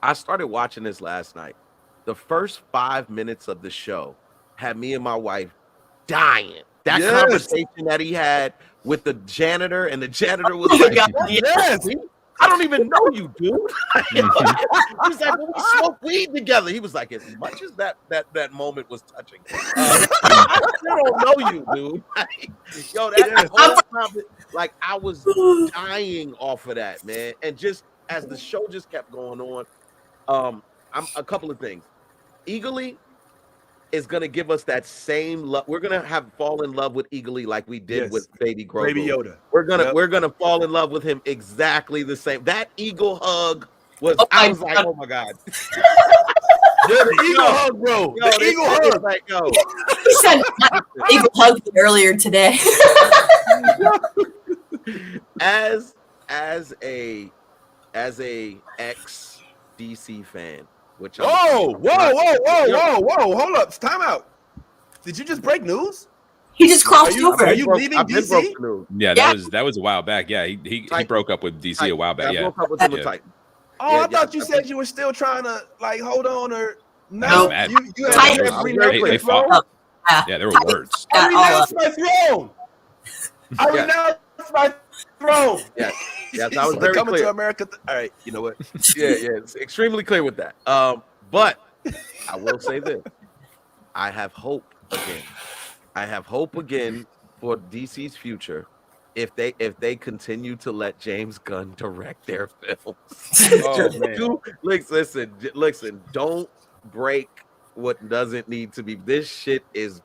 I started watching this last night. The first 5 minutes of the show had me and my wife dying. That conversation that he had with the janitor, and the janitor was like, yes. I don't even know you, dude. He was like, well, we smoke weed together. He was like, as much as that moment was touching, I still don't know you, dude. That whole time, like, I was dying off of that, man. And just as the show just kept going on, I'm a couple of things. Eagerly is going to give us that same love. We're going to fall in love with Eagerly like we did with Baby Grogu. Baby Yoda. We're gonna fall in love with him exactly the same. That eagle hug was. I was like, oh my God. The eagle hug, bro. The eagle hug. Like, yo. He said eagle hug earlier today. As a ex DC fan. Whoa! Hold up! Time out. Did you just break news? He just crossed over. Are you leaving DC? Yeah, that was a while back. Yeah, he broke up with DC a while back. I broke up with him with Titan. I thought you said you were still trying to hold on, or no? You they fought. Yeah, there were words. I renounced my throne. I renounced my throne. Yes, I was very coming clear. to America. All right, you know what? Yeah, it's extremely clear with that. But I will say this: I have hope again. I have hope again for DC's future if they continue to let James Gunn direct their films. Oh man. Listen, don't break what doesn't need to be. This shit is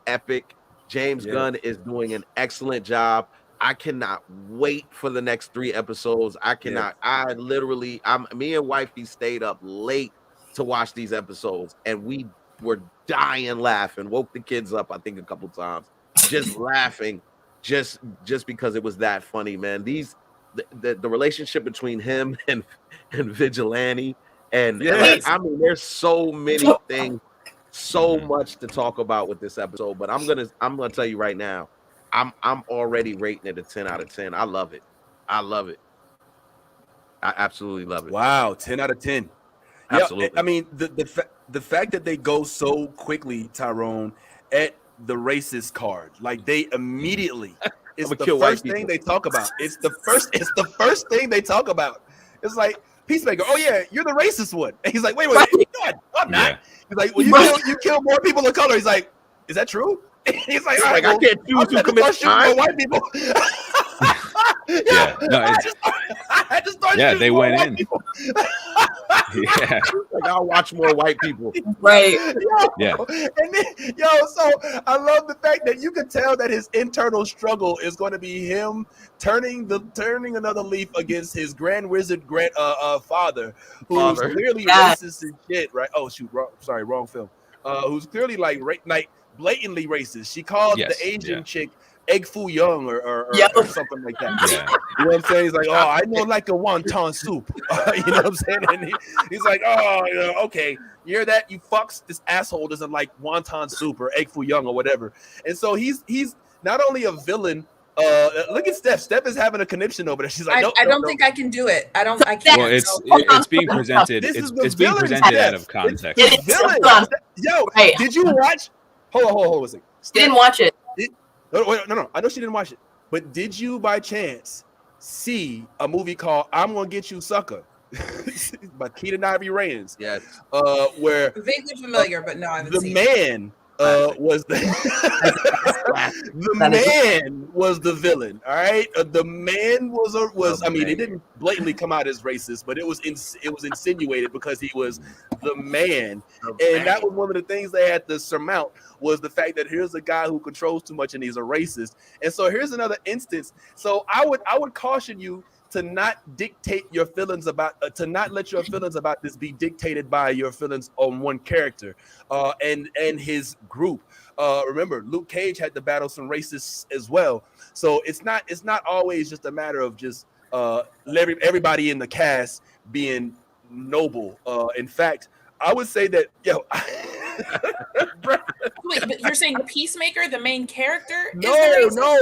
epic. James Yeah. Gunn is doing an excellent job. I cannot wait for the next 3 episodes. I cannot. I literally, me and wifey stayed up late to watch these episodes, and we were dying laughing. Woke the kids up, I think, a couple times, just laughing, just because it was that funny, man. The relationship between him and Vigilante, and Yes. I mean, there's so many things, so much to talk about with this episode. But I'm gonna tell you right now, I'm already rating it a 10 out of 10. I love it. I absolutely love it. Wow, 10 out of 10. Absolutely. Yeah, I mean the fact that they go so quickly, Tyrone, at the racist card, like they immediately, it's the first thing they talk about. It's the first thing they talk about. It's like Peacemaker. Oh yeah, you're the racist one. And he's like, wait, no, I'm not. Yeah. He's like, well, you kill more people of color. He's like, is that true? He's like, all right, I can't choose who commits crime. White people. Yeah, no, I just started. Yeah, they went in. Yeah, like I'll watch more white people. Right. Yeah. And then, so I love the fact that you can tell that his internal struggle is going to be him turning another leaf against his Grand Wizard father, who's clearly racist and shit, right? Oh shoot, wrong film. Who's clearly like blatantly racist. She called the Asian chick Egg Foo Young or something like that. Yeah. You know what I'm saying? He's like, oh, I know like a wonton soup. You know what I'm saying? And he's like, oh, okay, you hear that? You fucks, this asshole doesn't like wonton soup or Egg Foo Young or whatever. And so he's not only a villain. Look at Steph. Steph is having a conniption over there. She's like, I don't think I can do it. I can't. Well, it's being presented. It's being presented out of context. It's villain. Yo, did you watch? Hold on a second. She didn't watch it. No. I know she didn't watch it. But did you, by chance, see a movie called "I'm Gonna Get You, Sucker" by Keaton Ivory Rayns? Yes. Where vaguely familiar, but no, I haven't seen man was the man was the villain. All right, the man was. I mean, it didn't blatantly come out as racist, but it was insinuated because he was the man, and that was one of the things they had to surmount. Was the fact that here's a guy who controls too much and he's a racist. And so here's another instance. So I would caution you to not dictate your feelings to not let your feelings about this be dictated by your feelings on one character and his group. Remember, Luke Cage had to battle some racists as well. So it's not always just a matter of just everybody in the cast being noble. In fact, I would say that Wait, but you're saying the Peacemaker, the main character? No,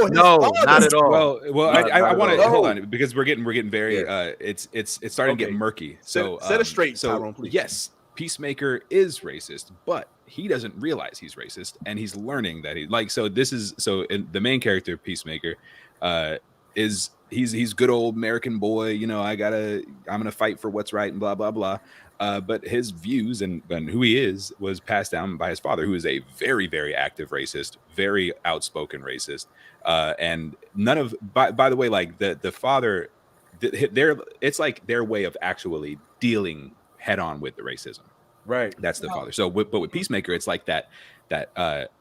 not at all. Well, I want to hold on because we're getting very. It's starting to get murky. So set it straight, Tyrone, please. Yes, Peacemaker is racist, but he doesn't realize he's racist, and he's learning that the main character of Peacemaker is he's good old American boy. I'm gonna fight for what's right and blah blah blah. But his views and who he is was passed down by his father, who is a very, very active racist, very outspoken racist. And none of, by the way, like the father, it's like their way of actually dealing head on with the racism. Right. That's the father. So, but with Peacemaker, it's like that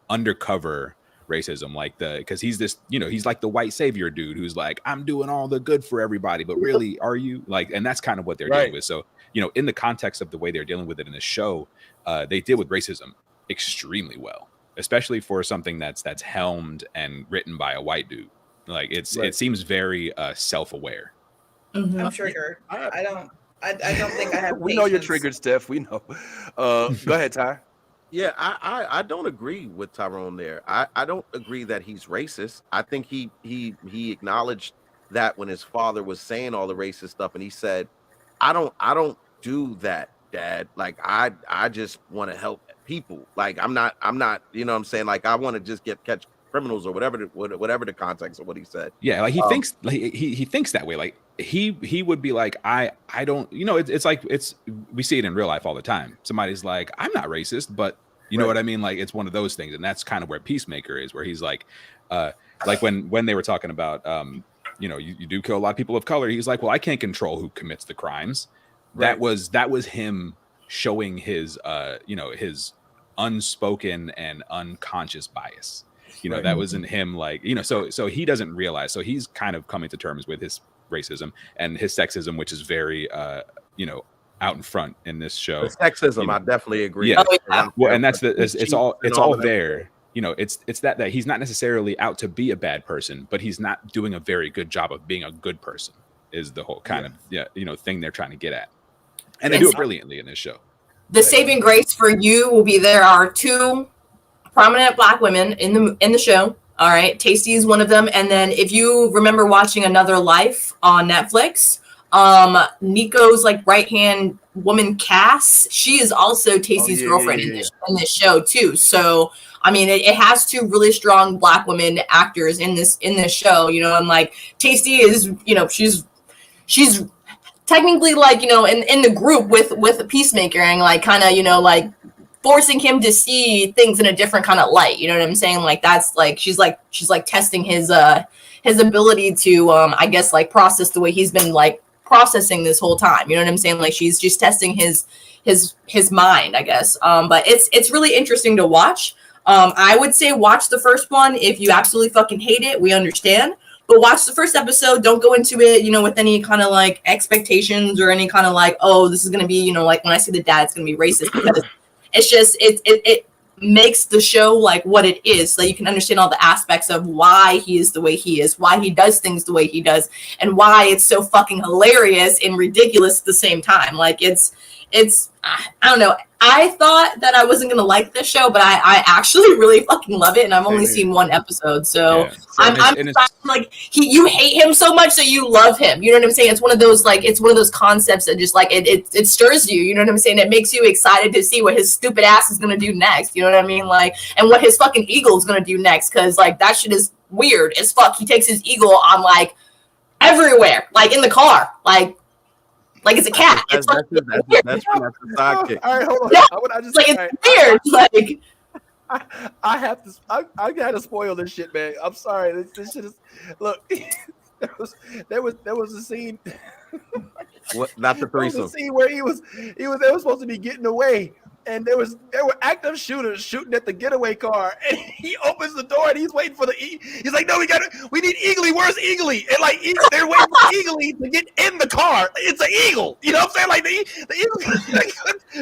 undercover racism, like because he's this, he's like the white savior dude who's like, I'm doing all the good for everybody, but really, are you? Like, and that's kind of what they're dealing with. So, in the context of the way they're dealing with it in the show, they deal with racism extremely well, especially for something that's helmed and written by a white dude. Like it seems very self-aware. Mm-hmm. I'm triggered. I don't think I have. We know you're triggered, Steph. We know. Go ahead, Ty. Yeah, I don't agree with Tyrone there. I don't agree that he's racist. I think he acknowledged that when his father was saying all the racist stuff, and he said, I don't do that, Dad. Like I just want to help people. Like I'm not, you know what I'm saying? Like I want to just catch criminals or whatever the context of what he said. Yeah, like he thinks like he thinks that way. Like he would be like, I don't, it's like we see it in real life all the time. Somebody's like, I'm not racist, but You know what I mean? Like it's one of those things, and that's kind of where Peacemaker is, where he's like when they were talking about you do kill a lot of people of color. He's like, well, I can't control who commits the crimes. That was him showing his his unspoken and unconscious bias. That wasn't him, like, so he doesn't realize. So he's kind of coming to terms with his racism and his sexism, which is very out in front in this show. The sexism, I definitely agree. Yeah. Well, and that's it's all there. It's that he's not necessarily out to be a bad person, but he's not doing a very good job of being a good person, is the whole kind of thing they're trying to get at. And they do it brilliantly in this show. The saving grace for you will be there are two prominent Black women in the show. All right, Tasty is one of them. And then if you remember watching Another Life on Netflix, Nico's like right-hand woman, Cass, she is also Tasty's girlfriend in this show too. So I mean, it has two really strong Black women actors in this show, and like Tasty is, she's technically like, in the group with the Peacemaker and like kind of, like forcing him to see things in a different kind of light. You know what I'm saying? Like that's like she's like testing his ability to I guess like process the way he's been like processing this whole time. You know what I'm saying? Like she's just testing his mind, I guess. But it's really interesting to watch. I would say watch the first one. If you absolutely fucking hate it, we understand. But watch the first episode. Don't go into it, with any kind of like expectations or any kind of like, oh, this is gonna be, like when I see the dad, it's gonna be racist, because it's just it makes the show like what it is, so you can understand all the aspects of why he is the way he is, why he does things the way he does, and why it's so fucking hilarious and ridiculous at the same time. Like it's I don't know. I thought that I wasn't gonna like this show, but I actually really fucking love it, and I've only seen one episode, so I'm like you hate him so much, so you love him. You know what I'm saying? It's one of those concepts that just like it stirs you. You know what I'm saying? It makes you excited to see what his stupid ass is gonna do next. You know what I mean? Like, and what his fucking eagle is gonna do next, because like that shit is weird as fuck. He takes his eagle on like everywhere, like in the car, like it's a cat. That's the sidekick. All right, hold on. Yeah, it's weird. I gotta spoil this shit, man. I'm sorry. This shit is. Look, there was a scene. What? Not the threesome. There was a scene where they was supposed to be getting away, and there were active shooters shooting at the getaway car, and he opens the door and he's waiting for he's like, no, we need Eagly. Where's Eagly? And like they're waiting for Eagly to get in the car. It's an eagle. You know what I'm saying? Like the eagle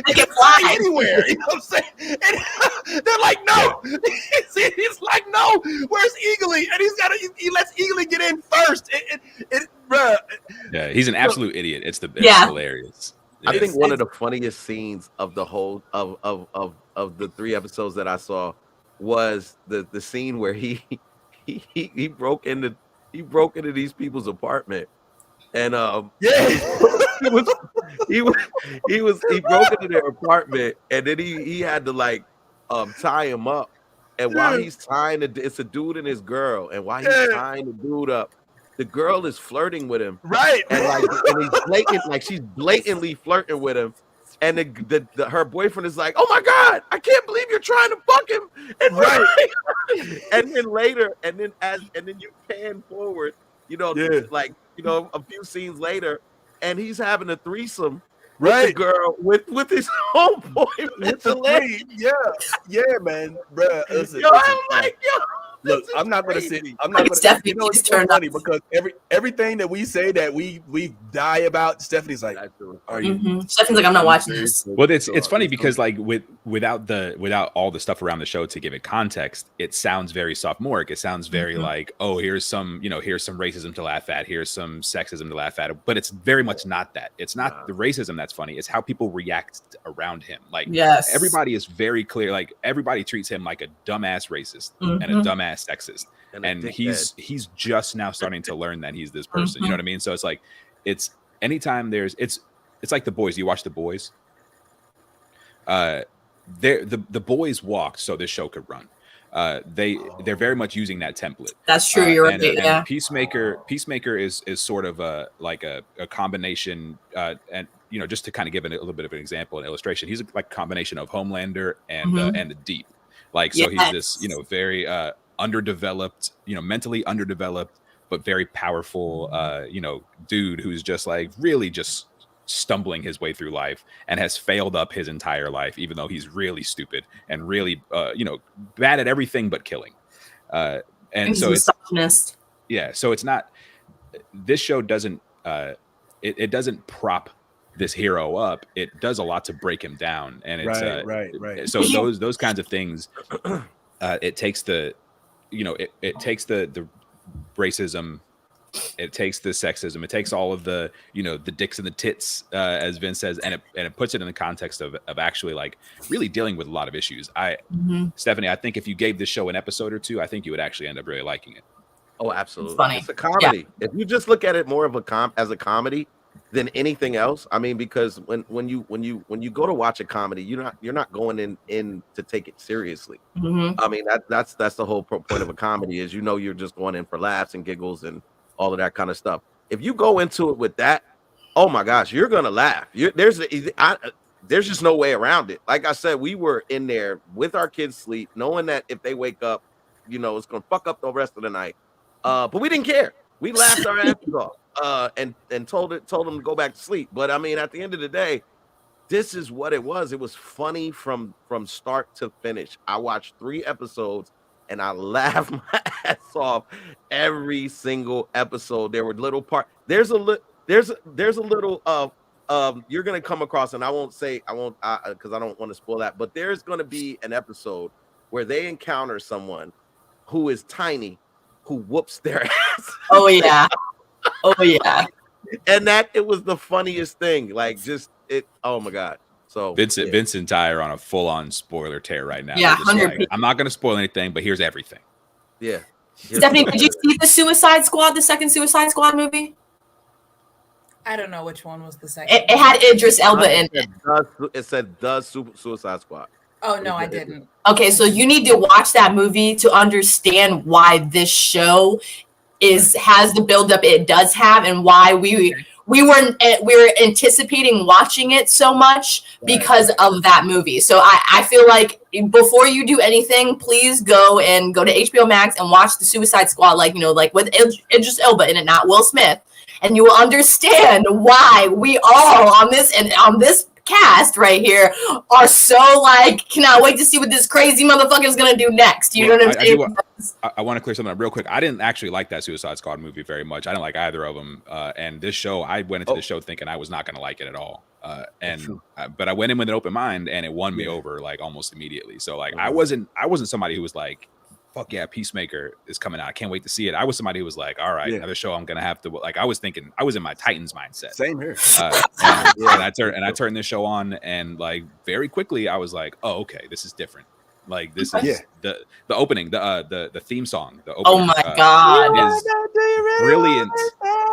they can fly anywhere. You know what I'm saying? And they're like, no. He's like, no. Where's Eagly? And he lets Eagly get in first. Bruh. Yeah, he's an absolute idiot. It's hilarious. I think one of the funniest scenes of the whole of the 3 episodes that I saw was the scene where he broke into these people's apartment, and he broke into their apartment, and then he had to like tie him up, and while he's tying it's a dude and his girl, and while he's tying the dude up, the girl is flirting with him, right? And he's blatant, like she's blatantly flirting with him, and her boyfriend is like, "Oh my god, I can't believe you're trying to fuck him!" And and then later, and then you pan forward, like a few scenes later, and he's having a threesome. With the girl, with his homeboy, yeah, man, bro. Listen, I'm like, look, I'm not gonna sit. I'm not gonna. It's so funny because everything that we say that we die about, Stephanie's like, "Are you?" Mm-hmm. Stephanie's like, "I'm not watching this." Well, it's funny because like without all the stuff around the show to give it context, it sounds very sophomoric. It sounds very like, oh, here's some racism to laugh at, here's some sexism to laugh at, but it's very much not that. It's not the racism that's funny. It's how people react around him. Like, everybody is very clear. Like, everybody treats him like a dumbass racist and a dumbass sexist, and he's just now starting to learn that he's this person. You know what I mean? So it's like, it's anytime it's like The Boys. You watch The Boys? The boys walked so this show could run. they're very much using that template. That's true. You're right. And Peacemaker is sort of a combination, and just to kind of give a little bit of an example and illustration, he's like a combination of Homelander and the Deep. Like, so he's this very underdeveloped, mentally underdeveloped, but very powerful, dude who's just like really just stumbling his way through life and has failed up his entire life, even though he's really stupid and really bad at everything but killing. And so it's so it's not, this show doesn't it doesn't prop this hero up. It does a lot to break him down, and it's right. So those kinds of things, it takes the it takes the racism, it takes the sexism, it takes all of the the dicks and the tits, as Vince says, and it puts it in the context of actually like really dealing with a lot of issues. Stephanie, I think if you gave this show an episode or two, I think you would actually end up really liking it. Oh, absolutely. It's funny. It's a comedy. If you just look at it more of as a comedy than anything else, I mean, because when you go to watch a comedy, you're not going in to take it seriously. I mean, that's the whole point of a comedy is you're just going in for laughs and giggles and all of that kind of stuff. If you go into it with that, oh my gosh, you're gonna laugh. There's just no way around it. Like I said, we were in there with our kids sleep, knowing that if they wake up, it's gonna fuck up the rest of the night. But we didn't care. We laughed our asses off, and told them to go back to sleep. But I mean, at the end of the day, this is what it was. It was funny from start to finish. I watched 3 episodes and I laughed my ass off every single episode. There were little there's a little you're gonna come across, and I won't because I don't want to spoil that, but there's gonna be an episode where they encounter someone who is tiny, who whoops their ass. Oh yeah. And it was the funniest thing. Like, oh my god. So Vince and Ty are on a full-on spoiler tear right now. Yeah, 100%. Like, I'm not going to spoil anything, but here's everything. Yeah. Stephanie, did you see the Suicide Squad, the second Suicide Squad movie? I don't know which one was the second. It had Idris Elba in it. It said the Suicide Squad. Oh no, I didn't. Okay, so you need to watch that movie to understand why this show has the buildup it does have, and why we were anticipating watching it so much because of that movie. So I feel like before you do anything, please go to HBO Max and watch the Suicide Squad, like with Idris Elba in it, not Will Smith, and you will understand why we all on this cast right here are so like, cannot wait to see what this crazy motherfucker is gonna do next. You know what I'm saying? I want to clear something up real quick. I didn't actually like that Suicide Squad movie very much. I didn't like either of them. And this show, I went into the show thinking I was not going to like it at all. But I went in with an open mind, and it won me over like almost immediately. So like I wasn't somebody who was like, fuck yeah, Peacemaker is coming out, I can't wait to see it. I was somebody who was like, all right, another show I'm gonna have to, like, I was thinking, I was in my Titans mindset. Same here. And I turned this show on, and like very quickly I was like, oh, okay, this is different. Like, this is the opening, the theme song. The opening, oh my god, is brilliant.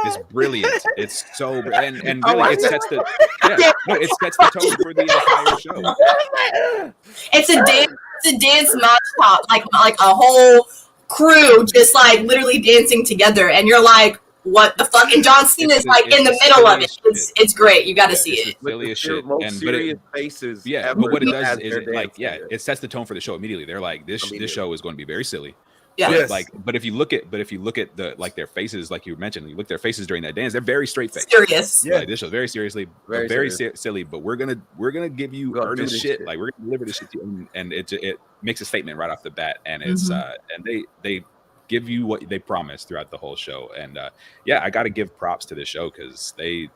It's brilliant. It's so and really it sets the it sets the tone for the entire show. It's a dance montage, like a whole crew just like literally dancing together, and you're like, what the fuck? And John Cena is like in the middle of it. It's great. You got to see it. Silly as shit. Serious faces. Yeah, but what it does is it sets the tone for the show immediately. They're like, this show is going to be very silly. Yeah. Yes. But if you look at the like their faces, like you mentioned, you look at their faces during that dance, they're very straight faced. Serious. Yeah. Like, this show very seriously, very silly, but we're gonna give you earnest shit. Like, we're gonna deliver this shit to you, and it makes a statement right off the bat, and it's and they give you what they promise throughout the whole show. And I got to give props to this show, because they,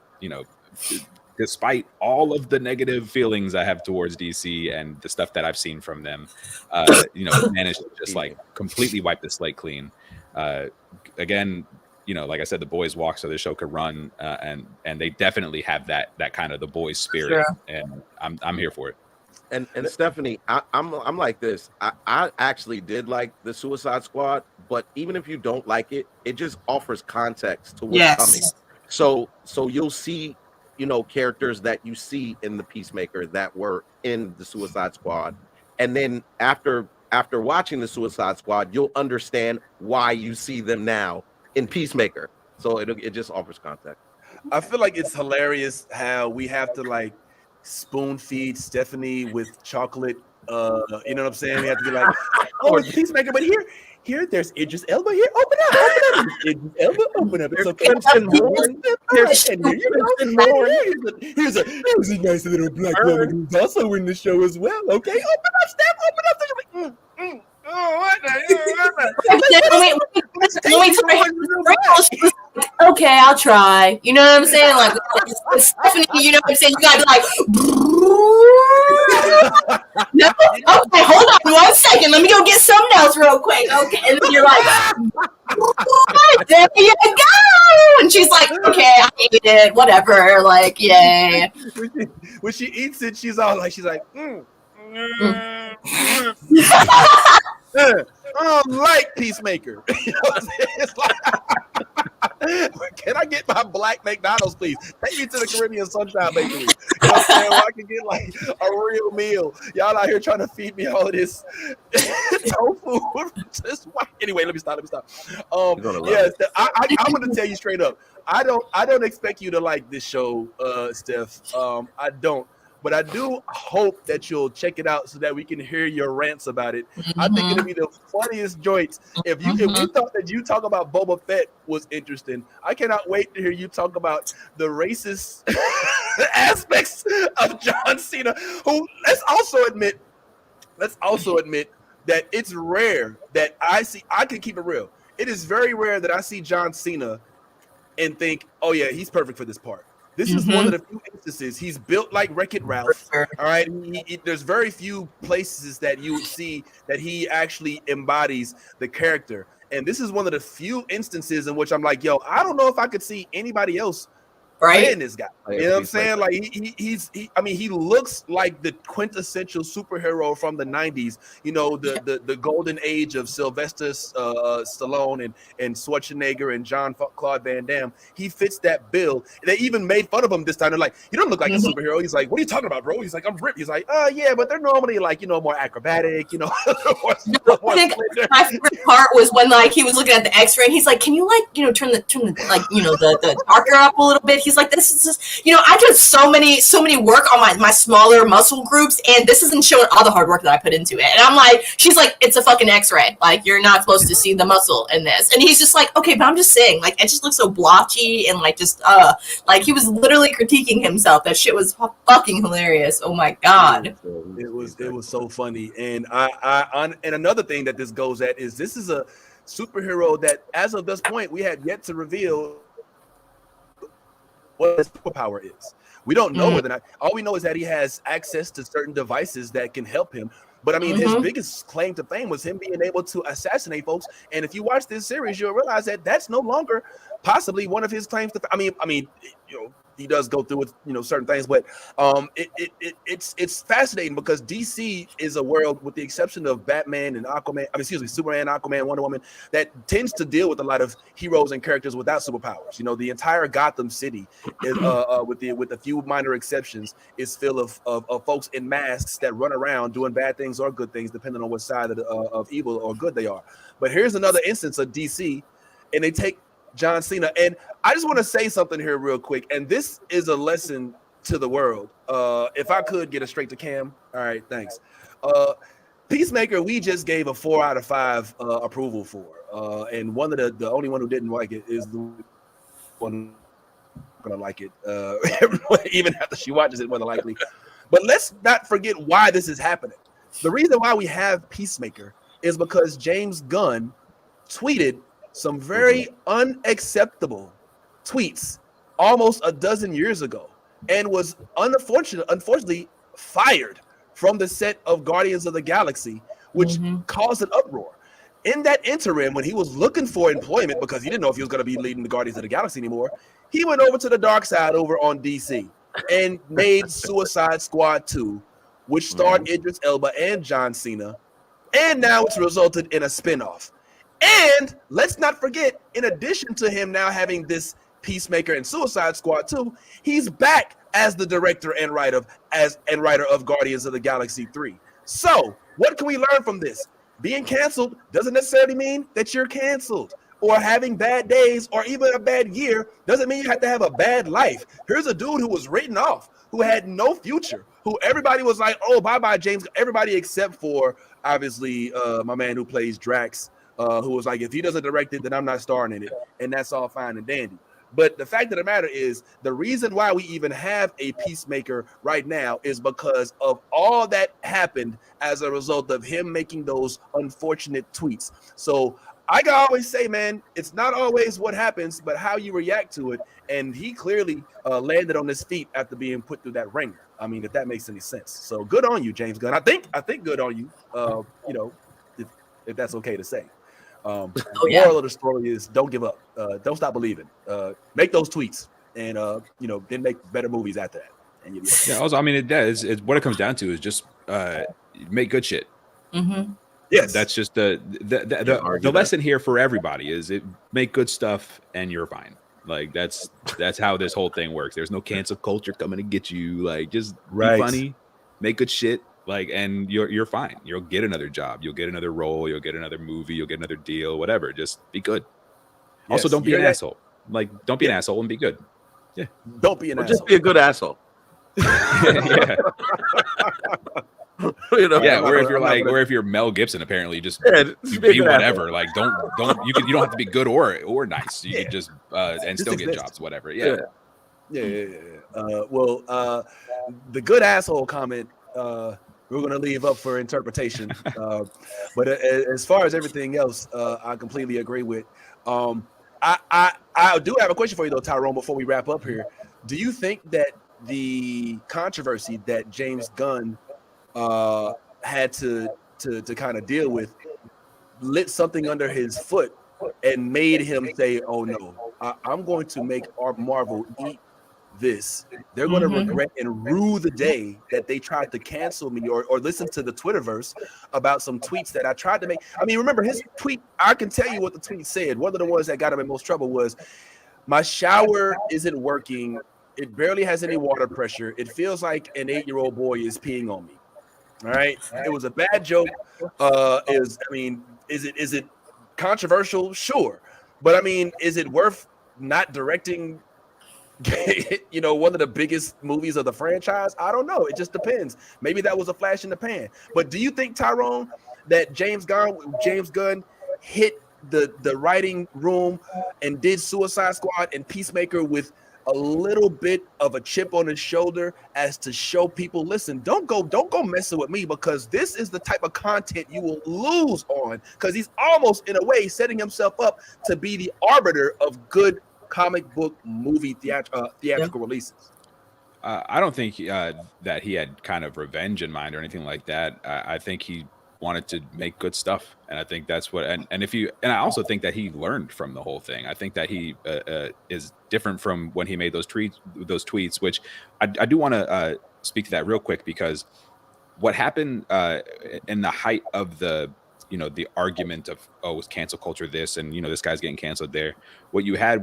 despite all of the negative feelings I have towards DC and the stuff that I've seen from them, managed to just like completely wipe the slate clean. Again, like I said, the boys walk so the show could run, and they definitely have that kind of the boys spirit, and I'm here for it. And Stephanie, I'm like this. I actually did like the Suicide Squad, but even if you don't like it, it just offers context to what's coming. So you'll see, characters that you see in the Peacemaker that were in the Suicide Squad, and then after after watching the Suicide Squad, you'll understand why you see them now in Peacemaker. So it just offers context. I feel like it's hilarious how we have to like spoon feed Stephanie with chocolate. You know what I'm saying? We have to be like, oh, it's Peacemaker, but here, there's Idris Elba. Here, open up. Idris Elba, open up. It's okay. Here's a nice little black woman who's also in the show as well. Okay, open up, Steph. Open up. Oh, what the? Okay, I'll try. You know what I'm saying? Like, Stephanie, you know what I'm saying? You gotta be like, no, okay, hold on 1 second. Let me go get something else real quick. Okay, and then you're like, there you go. And she's like, okay, I ate it, whatever. Like, yay. When she eats it, she's like, I don't like Peacemaker. You know what I'm saying? It's like, can I get my black McDonald's, please? Take me to the Caribbean Sunshine Bakery. You know what I'm saying? Where I can get like a real meal. Y'all out here trying to feed me all this tofu. Anyway, let me stop. Yes, I'm going to tell you straight up. I don't expect you to like this show, Steph. I don't. But I do hope that you'll check it out so that we can hear your rants about it. Mm-hmm. I think it'll be the funniest joints. If we thought that you talk about Boba Fett was interesting, I cannot wait to hear you talk about the racist aspects of John Cena. Who let's also admit that it's rare that I can keep it real. It is very rare that I see John Cena and think, oh yeah, he's perfect for this part. This is one of the few instances. He's built like Wreck-It Ralph. All right. There's very few places that you would see that he actually embodies the character. And this is one of the few instances in which I'm like, yo, I don't know if I could see anybody else playing this guy. You know what I'm saying? Like he looks like the quintessential superhero from the 90s, you know, the golden age of Sylvester Stallone and Schwarzenegger and Jean-Claude Van Damme. He fits that bill. They even made fun of him this time. They're like, you don't look like a superhero. He's like, what are you talking about, bro? He's like, I'm ripped. He's like, yeah, but they're normally like, you know, more acrobatic, you know. I think my favorite part was when like he was looking at the X-ray and he's like, can you like, you know, turn the like, you know, the darker up a little bit? He's like, this is just, you know, I did so many work on my smaller muscle groups, and this isn't showing all the hard work that I put into it. And I'm like, she's like, it's a fucking X-ray. Like, you're not supposed to see the muscle in this. And he's just like, okay, but I'm just saying, like, it just looks so blotchy and like just like he was literally critiquing himself. That shit was fucking hilarious. Oh my god, it was so funny. And and another thing that this goes at is this is a superhero that, as of this point, we had yet to reveal what his superpower is. We don't know whether or not. All we know is that he has access to certain devices that can help him. But I mean, his biggest claim to fame was him being able to assassinate folks. And if you watch this series, you'll realize that that's no longer possibly one of his claims to. I mean, you know, he does go through with, you know, certain things, but it's fascinating because DC is a world, with the exception of Batman and Aquaman, Superman, Aquaman, Wonder Woman, that tends to deal with a lot of heroes and characters without superpowers. You know, the entire Gotham City is, with a few minor exceptions, is full of folks in masks that run around doing bad things or good things, depending on what side of evil or good they are. But here's another instance of DC, and they take John Cena. And I just want to say something here real quick, and this is a lesson to the world. If I could get it straight to Cam. All right, thanks. Peacemaker, we just gave a 4 out of 5 approval for. And one of the only one who didn't like it is the one gonna like it. Even after she watches it, more than likely. But let's not forget why this is happening. The reason why we have Peacemaker is because James Gunn tweeted some very unacceptable tweets almost a dozen years ago, and was unfortunately fired from the set of Guardians of the Galaxy, which caused an uproar. In that interim, when he was looking for employment because he didn't know if he was going to be leading the Guardians of the Galaxy anymore, he went over to the dark side over on DC and made Suicide Squad 2, which starred Idris Elba and John Cena, and now it's resulted in a spinoff. And let's not forget, in addition to him now having this Peacemaker and Suicide Squad 2, he's back as the director and writer of Guardians of the Galaxy 3. So, what can we learn from this? being canceled doesn't necessarily mean that you're canceled. Or having bad days or even a bad year doesn't mean you have to have a bad life. Here's a dude who was written off, who had no future, who everybody was like, oh, bye-bye, James. Everybody except for, obviously, my man who plays Drax, who was like, if he doesn't direct it, then I'm not starring in it. And that's all fine and dandy. But the fact of the matter is, the reason why we even have a Peacemaker right now is because of all that happened as a result of him making those unfortunate tweets. So I can always say, man, it's not always what happens, but how you react to it. And he clearly landed on his feet after being put through that ringer. I mean, if that makes any sense. So good on you, James Gunn. I think good on you. You know, if that's okay to say. Moral of the story is don't give up. Don't stop believing. Make those tweets, and you know, then make better movies after that. And you'll be okay. Yeah. Also, I mean, it does. What it comes down to is just make good shit. Mm-hmm. Yes, that's just the lesson here for everybody is it make good stuff and you're fine. Like that's how this whole thing works. There's no cancel culture coming to get you. Like just be funny, make good shit. Like, and you're fine. You'll get another job. You'll get another role. You'll get another movie. You'll get another deal. Whatever. Just be good. Yes, also, don't be an asshole. Like, don't be an asshole and be good. Yeah. Don't be an asshole. Just be a good asshole. Yeah. You know, yeah. Or if you're Mel Gibson, apparently, just be whatever. Like, don't you don't have to be good or nice. You can just and still get jobs. Whatever. Yeah. Well, the good asshole comment. We're going to leave up for interpretation. But as far as everything else, I completely agree with. I do have a question for you, though, Tyrone, before we wrap up here. Do you think that the controversy that James Gunn had to kind of deal with lit something under his foot and made him say, oh, no, I'm going to make Marvel eat this? They're going to regret and rue the day that they tried to cancel me or listen to the Twitterverse about some tweets that I tried to make. I mean, remember his tweet, I can tell you what the tweet said. One of the ones that got him in most trouble was, my shower isn't working. It barely has any water pressure. It feels like an 8-year-old boy is peeing on me. All right. It was a bad joke. Is it controversial? Sure. But I mean, is it worth not directing you know, one of the biggest movies of the franchise? I don't know. It just depends. Maybe that was a flash in the pan. But do you think, Tyrone, that James Gunn hit the writing room and did Suicide Squad and Peacemaker with a little bit of a chip on his shoulder as to show people, listen, don't go messing with me, because this is the type of content you will lose on, because he's almost in a way setting himself up to be the arbiter of good comic book movie theatrical releases. I don't think that he had kind of revenge in mind or anything like that. I think he wanted to make good stuff, and I think that's what. And I also think that he learned from the whole thing. I think that he is different from when he made those tweets, which I do want to speak to that real quick, because what happened in the height of the argument of, oh, was cancel culture this, and this guy's getting canceled there. What you had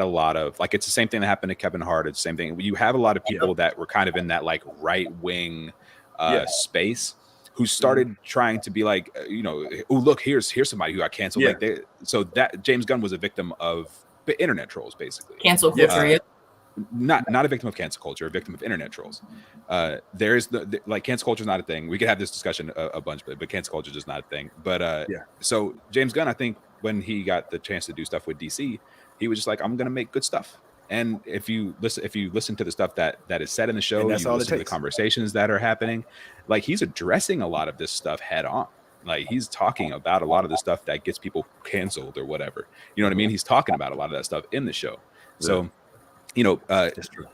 a lot of, like, it's the same thing that happened to Kevin Hart. It's the same thing. You have a lot of people that were kind of in that like right wing space, who started trying to be like, oh, look, here's somebody who got canceled. Like so that James Gunn was a victim of the internet trolls, basically. Cancel culture. Not a victim of cancel culture, a victim of internet trolls. There's like cancel culture is not a thing. We could have this discussion a bunch, but cancel culture is just not a thing. But so James Gunn, I think when he got the chance to do stuff with DC, he was just like, I'm gonna make good stuff. And if you listen to the stuff that is said in the show, you listen to the conversations that are happening, like he's addressing a lot of this stuff head on. Like he's talking about a lot of the stuff that gets people canceled or whatever. You know what I mean? He's talking about a lot of that stuff in the show. So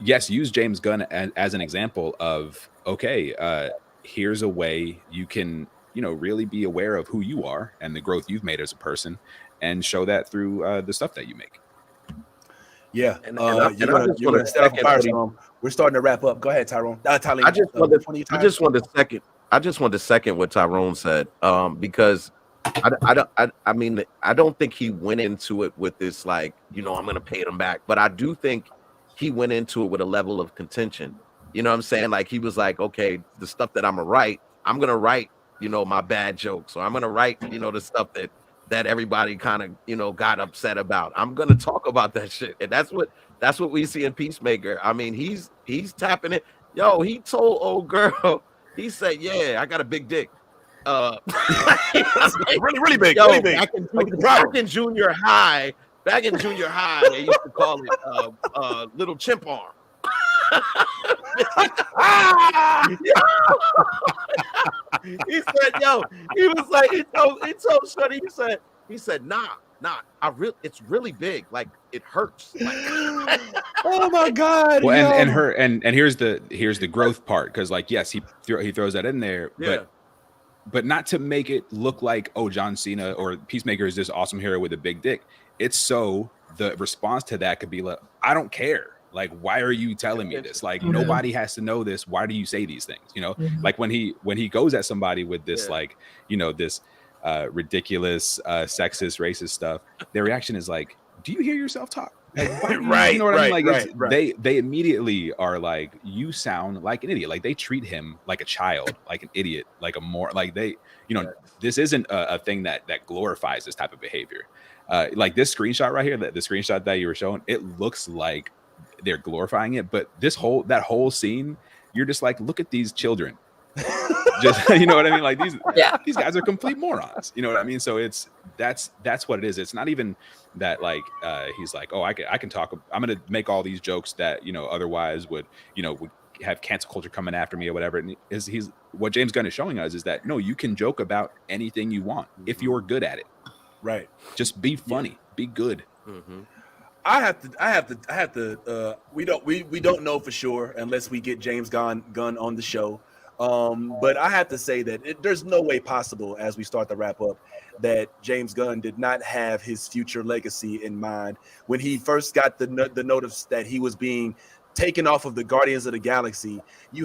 yes, use James Gunn as an example of, okay, here's a way you can, really be aware of who you are and the growth you've made as a person, and show that through the stuff that you make. Yeah, we're starting to wrap up. Go ahead, Tyrone. I just want to second what Tyrone said, because I don't think he went into it with this like, I'm going to pay them back, but I do think he went into it with a level of contention. You know what I'm saying? Like he was like, okay, the stuff that I'm going to write you know, my bad jokes, or I'm gonna write, you know, the stuff that everybody kind of, you know, got upset about. I'm gonna talk about that shit, and that's what we see in Peacemaker. I mean, he's tapping it. Yo, he told old girl, he said, "Yeah, I got a big dick." Really, really big, Yo, really big. back in junior high, they used to call it little chimp arm. He said, "Yo," he was like, he told Shorty, he said, nah, it's really big, like it hurts. Like, oh my god! Well, and here's the growth part, because like, yes, he throws that in there, yeah. but not to make it look like, oh, John Cena or Peacemaker is this awesome hero with a big dick. It's so the response to that could be like, I don't care. Like, why are you telling me this? Like, nobody has to know this. Why do you say these things? You know, like when he goes at somebody with this, like, you know, this ridiculous, sexist, racist stuff, their reaction is like, do you hear yourself talk? Like, right, you know what I mean? Like, right. They immediately are like, you sound like an idiot. Like, they treat him like a child, like an idiot, like a more, like they, you know, this isn't a thing that glorifies this type of behavior. Like this screenshot right here, the screenshot that you were showing, it looks like they're glorifying it, but that whole scene, you're just like, look at these children. Just, you know what I mean? Like these guys are complete morons. You know what I mean? So that's what it is. It's not even that like he's like, oh, I can talk. I'm gonna make all these jokes that, you know, otherwise would have cancel culture coming after me or whatever. And he's what James Gunn is showing us is that no, you can joke about anything you want if you're good at it. Right. Just be funny. Be good. Mm-hmm. I have to. We don't know for sure unless we get James Gunn on the show. But I have to say that there's no way possible, as we start to wrap up, that James Gunn did not have his future legacy in mind when he first got the notice that he was being taken off of the Guardians of the Galaxy. He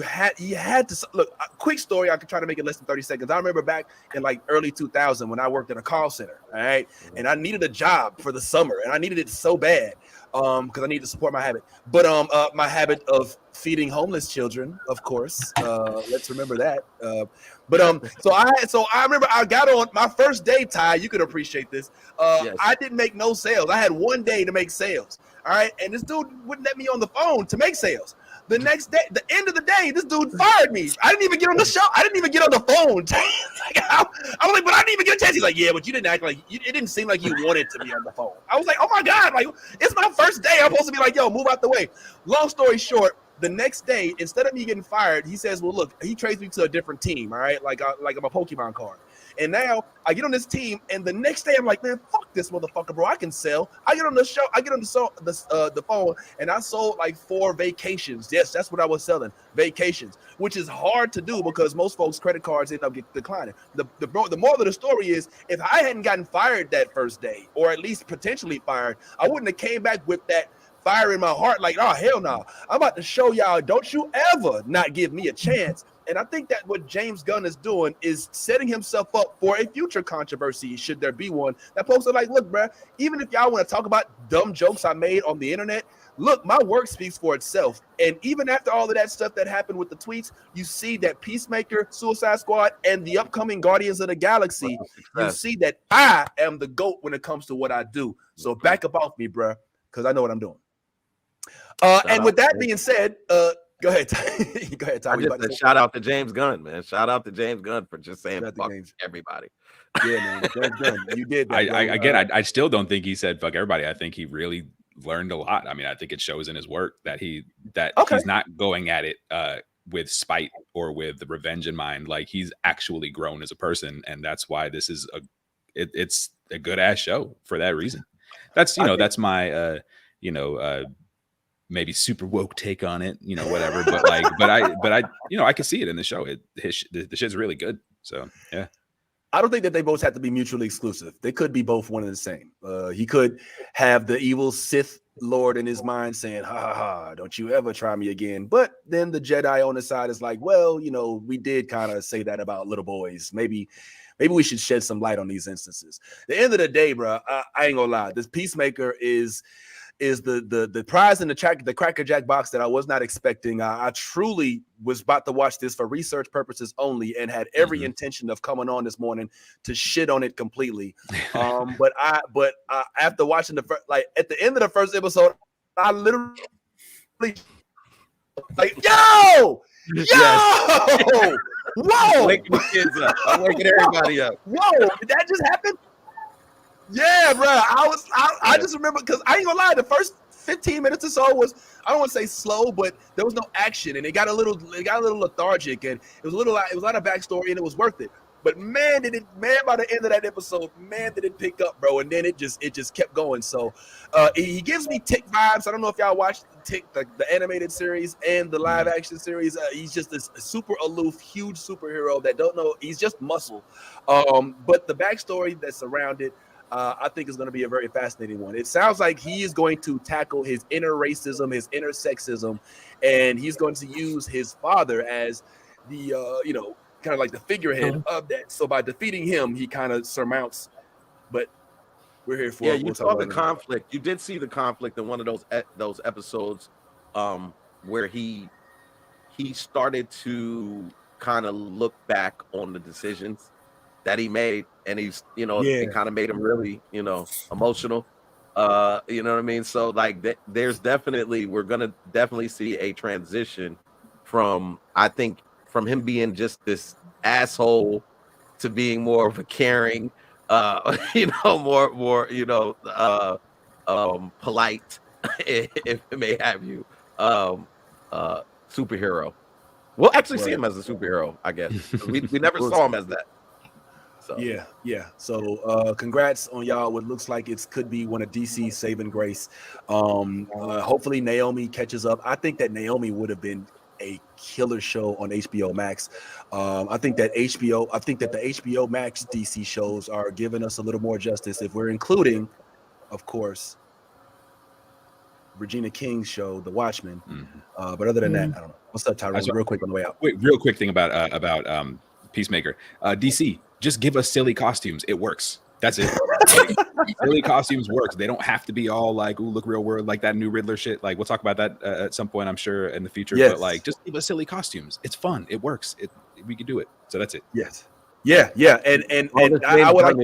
had to look. A quick story. I could try to make it less than 30 seconds. I remember back in like early 2000 when I worked at a call center. All right, and I needed a job for the summer, and I needed it so bad because I needed to support my habit. But my habit of feeding homeless children, of course. Let's remember that. So I remember I got on my first day, Ty. You could appreciate this. Yes. I didn't make no sales. I had one day to make sales. All right, and this dude wouldn't let me on the phone to make sales. The next day, the end of the day, this dude fired me. I didn't even get on the show. I didn't even get on the phone. I was like, but I didn't even get a chance. He's like, yeah, but you didn't act like it didn't seem like you wanted to be on the phone. I was like, oh my god, like it's my first day. I'm supposed to be like, yo, move out the way. Long story short, the next day, instead of me getting fired, he says, well, look, he trades me to a different team. All right, like I'm a Pokemon card. And now I get on this team, and the next day I'm like, man, fuck this motherfucker, bro. I can sell. I get on the show, I get on the phone, and I sold like 4 vacations. Yes, that's what I was selling, vacations, which is hard to do because most folks' credit cards end up declining. The moral of the story is, if I hadn't gotten fired that first day, or at least potentially fired, I wouldn't have came back with that fire in my heart, like, oh, hell no. I'm about to show y'all, don't you ever not give me a chance. And I think that what James Gunn is doing is setting himself up for a future controversy, should there be one, that folks are like, look, bro, even if y'all want to talk about dumb jokes I made on the internet, look, my work speaks for itself. And even after all of that stuff that happened with the tweets, you see that Peacemaker, Suicide Squad, and the upcoming Guardians of the Galaxy, you see that I am the GOAT when it comes to what I do. So back up off me, bro, because I know what I'm doing. And with that being said, go ahead, go ahead, Tom. I just said shout out to James Gunn, man. Shout out to James Gunn for just saying fuck everybody. Yeah, man. James Gunn, you did that. I still don't think he said fuck everybody. I think he really learned a lot. I mean, I think it shows in his work that he's not going at it with spite or with the revenge in mind. Like, he's actually grown as a person, and that's why this is it's a good ass show for that reason. That's that's my maybe super woke take on it, whatever. But I I can see it in the show. The shit's really good. So yeah. I don't think that they both have to be mutually exclusive. They could be both one and the same. He could have the evil Sith Lord in his mind saying, ha ha ha, don't you ever try me again. But then the Jedi on the side is like, well, we did kind of say that about little boys. Maybe we should shed some light on these instances. At the end of the day, bro, I ain't gonna lie. This Peacemaker is is the prize in the Cracker Jack box that I was not expecting. I truly was about to watch this for research purposes only, and had every intention of coming on this morning to shit on it completely. But after watching at the end of the first episode, I literally like, yo, Yes. whoa, Waking the kids up. I'm waking everybody up. whoa, did that just happen? Yeah, bro. I just remember, because I ain't gonna lie, the first 15 minutes or so was, I don't want to say slow, but there was no action, and it got a little lethargic, and it was a lot of backstory, and it was worth it. But man, by the end of that episode, man, did it pick up, bro. And then it just kept going. So he gives me Tick vibes. I don't know if y'all watched Tick, the animated series and the live action series. He's just this super aloof, huge superhero that don't know. He's just muscle. But the backstory that's around it, I think is going to be a very fascinating one. It sounds like he is going to tackle his inner racism, his inner sexism, and he's going to use his father as the, kind of like the figurehead of that. So by defeating him, he kind of surmounts. But we're here for. Yeah, you saw the conflict. You did see the conflict in one of those episodes, where he started to kind of look back on the decisions that he made, and he's it kind of made him really emotional. You know what I mean? So like we're gonna definitely see a transition from him being just this asshole to being more of a caring, more polite, if it may have you, superhero. We'll actually see him as a superhero, I guess. We never saw him as that. So. Yeah. So congrats on y'all. What looks like it could be one of DC's saving grace. Hopefully Naomi catches up. I think that Naomi would have been a killer show on HBO Max. I think that the HBO Max DC shows are giving us a little more justice if we're including, of course, Regina King's show, The Watchmen. But other than that, I don't know. What's up, Tyrone? Real quick on the way out. Wait, real quick thing about Peacemaker. DC, just give us silly costumes. It works. That's it. Silly costumes works. They don't have to be all like, ooh, look real world, like that new Riddler shit. Like, we'll talk about that at some point, I'm sure, in the future. Yes. But like, just give us silly costumes. It's fun. It works. We can do it. So that's it. Yes. Yeah. And I would like.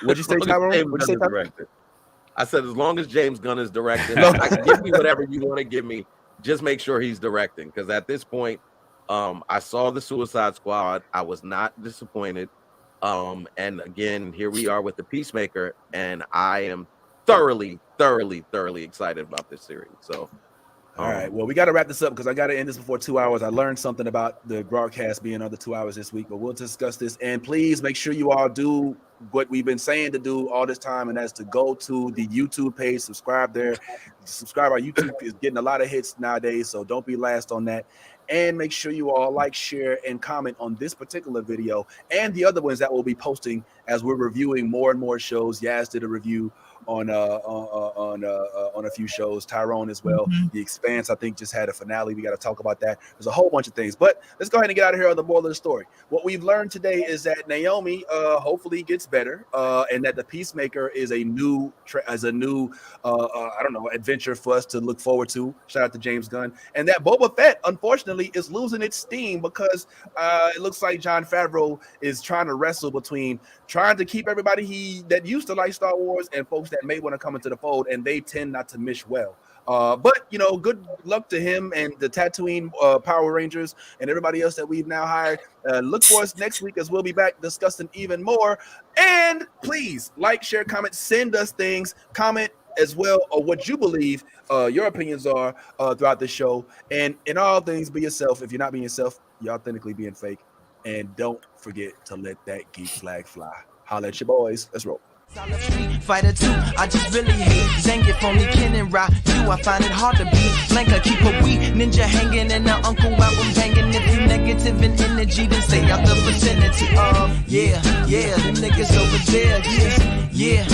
What'd you say, Tyrone? What'd you say, Tyrone? I said, as long as James Gunn is directing, give me whatever you want to give me. Just make sure he's directing, because at this point, I saw the Suicide Squad. I was not disappointed. And again, here we are with the Peacemaker, and I am thoroughly excited about this series. So, all right, well, we got to wrap this up because I got to end this before 2 hours. I learned something about the broadcast being another 2 hours this week, but we'll discuss this. And please make sure you all do what we've been saying to do all this time, and that's to go to the YouTube page, subscribe there. Our YouTube is getting a lot of hits nowadays, so don't be last on that. And make sure you all like, share, and comment on this particular video and the other ones that we'll be posting as we're reviewing more and more shows. Yaz did a review on a few shows. Tyrone as well. The Expanse, I think, just had a finale. We got to talk about that. There's a whole bunch of things, but let's go ahead and get out of here on the moral of the story. What we've learned today is that Naomi hopefully gets better, and that the Peacemaker is a new adventure for us to look forward to. Shout out to James Gunn. And that Boba Fett, unfortunately, is losing its steam because it looks like Jon Favreau is trying to wrestle between trying to keep everybody that used to like Star Wars and folks that may want to come into the fold, and they tend not to mesh well. But good luck to him and the Tatooine Power Rangers and everybody else that we've now hired. Look for us next week as we'll be back discussing even more. And please like, share, comment, send us things, comment as well, or what you believe your opinions are throughout the show. And in all things, be yourself. If you're not being yourself, you're authentically being fake. And don't forget to let that geek flag fly. Holla at your boys. Let's roll. Fighter 2, I just really hate Zangief, only Ken and Ra 2. I find it hard to be Blanca, keep a wee ninja hanging and the uncle album banging. If you negative in energy, then stay out the vicinity. Yeah, them niggas over there, yeah.